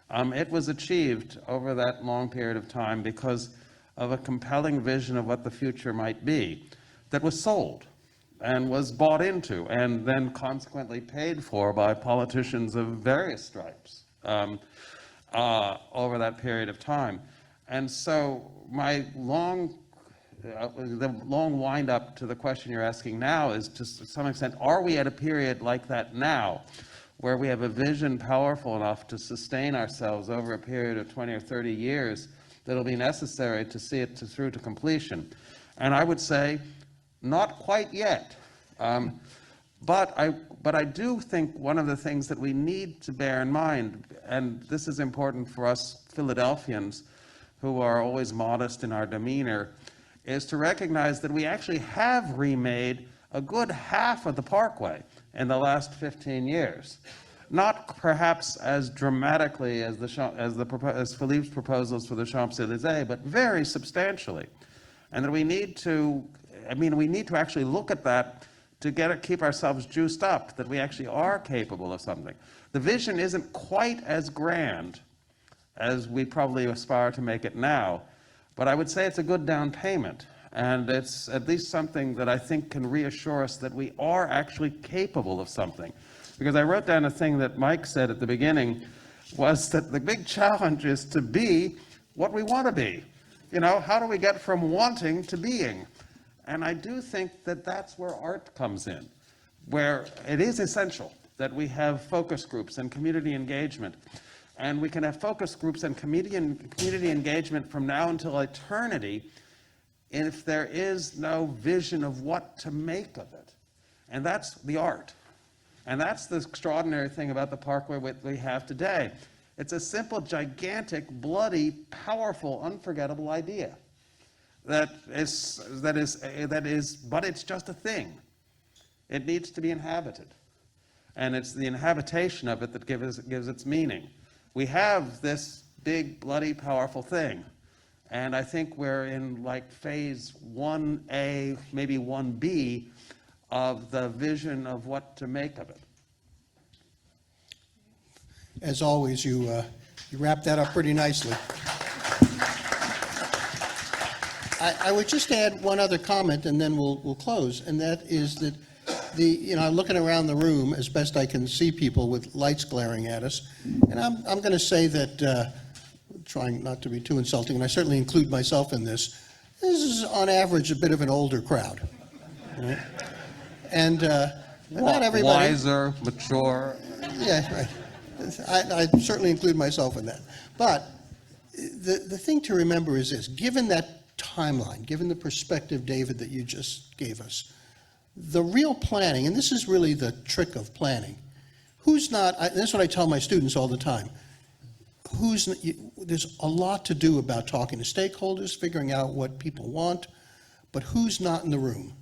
It was achieved over that long period of time because of a compelling vision of what the future might be that was sold and was bought into and then consequently paid for by politicians of various stripes over that period of time. And so the long wind up to the question you're asking now is, to some extent, are we at a period like that now, where we have a vision powerful enough to sustain ourselves over a period of 20 or 30 years that'll be necessary to see it through to completion? And I would say, not quite yet. But I do think one of the things that we need to bear in mind, and this is important for us Philadelphians, who are always modest in our demeanor, is to recognize that we actually have remade a good half of the Parkway in the last 15 years. Not perhaps as dramatically as Philippe's proposals for the Champs-Élysées, but very substantially. And that we need to actually look at that to keep ourselves juiced up, that we actually are capable of something. The vision isn't quite as grand as we probably aspire to make it now, but I would say it's a good down payment, and it's at least something that I think can reassure us that we are actually capable of something. Because I wrote down a thing that Mike said at the beginning, was that the big challenge is to be what we want to be. You know, how do we get from wanting to being? And I do think that that's where art comes in, where it is essential that we have focus groups and community engagement. And we can have focus groups and community engagement from now until eternity if there is no vision of what to make of it. And that's the art. And that's the extraordinary thing about the Parkway we have today. It's a simple, gigantic, bloody, powerful, unforgettable idea but it's just a thing. It needs to be inhabited. And it's the inhabitation of it that gives its meaning. We have this big, bloody, powerful thing. And I think we're in like phase 1A, maybe 1B of the vision of what to make of it. As always, you wrapped that up pretty nicely. I would just add one other comment, and then we'll close, and that is that I'm looking around the room as best I can see people with lights glaring at us, and I'm going to say that, trying not to be too insulting, and I certainly include myself in this is on average a bit of an older crowd, right? And not everybody. Wiser, mature. Yeah, right. I certainly include myself in that. But the thing to remember is this: given that timeline, given the perspective, David, that you just gave us, the real planning, and this is really the trick of planning, that's what I tell my students all the time, there's a lot to do about talking to stakeholders, figuring out what people want, but who's not in the room?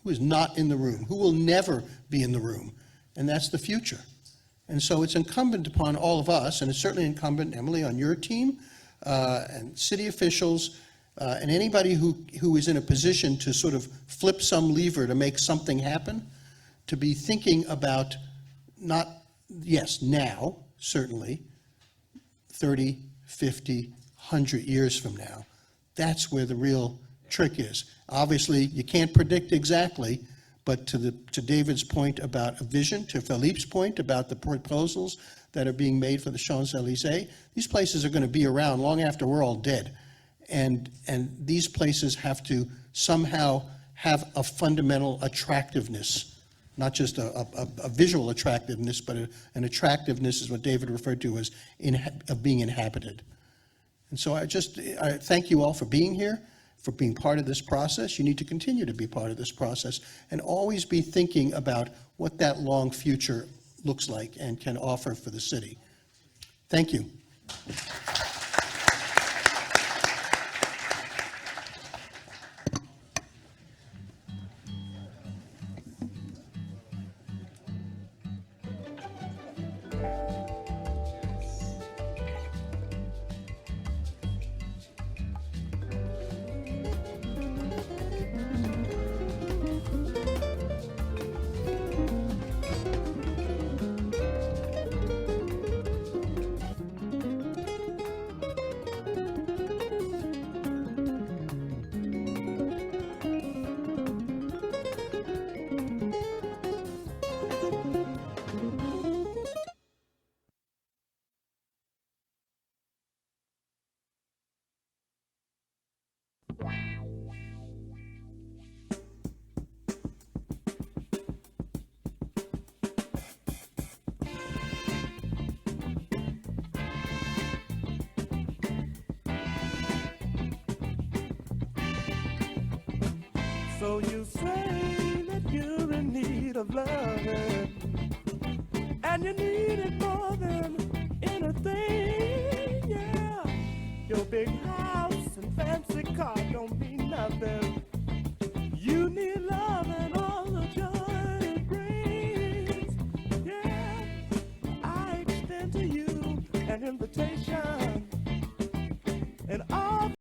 Who is not in the room? Who will never be in the room? And that's the future. And so it's incumbent upon all of us, and it's certainly incumbent, Emily, on your team, and city officials, and anybody who is in a position to sort of flip some lever to make something happen, to be thinking about now, certainly, 30, 50, 100 years from now. That's where the real trick is. Obviously, you can't predict exactly, but to David's point about a vision, to Philippe's point about the proposals that are being made for the Champs-Élysées, these places are going to be around long after we're all dead. And these places have to somehow have a fundamental attractiveness, not just a visual attractiveness, but an attractiveness is what David referred to as of being inhabited. And so I thank you all for being here, for being part of this process. You need to continue to be part of this process and always be thinking about what that long future looks like and can offer for the city. Thank you. So you say that you're in need of loving, and you need it more than anything.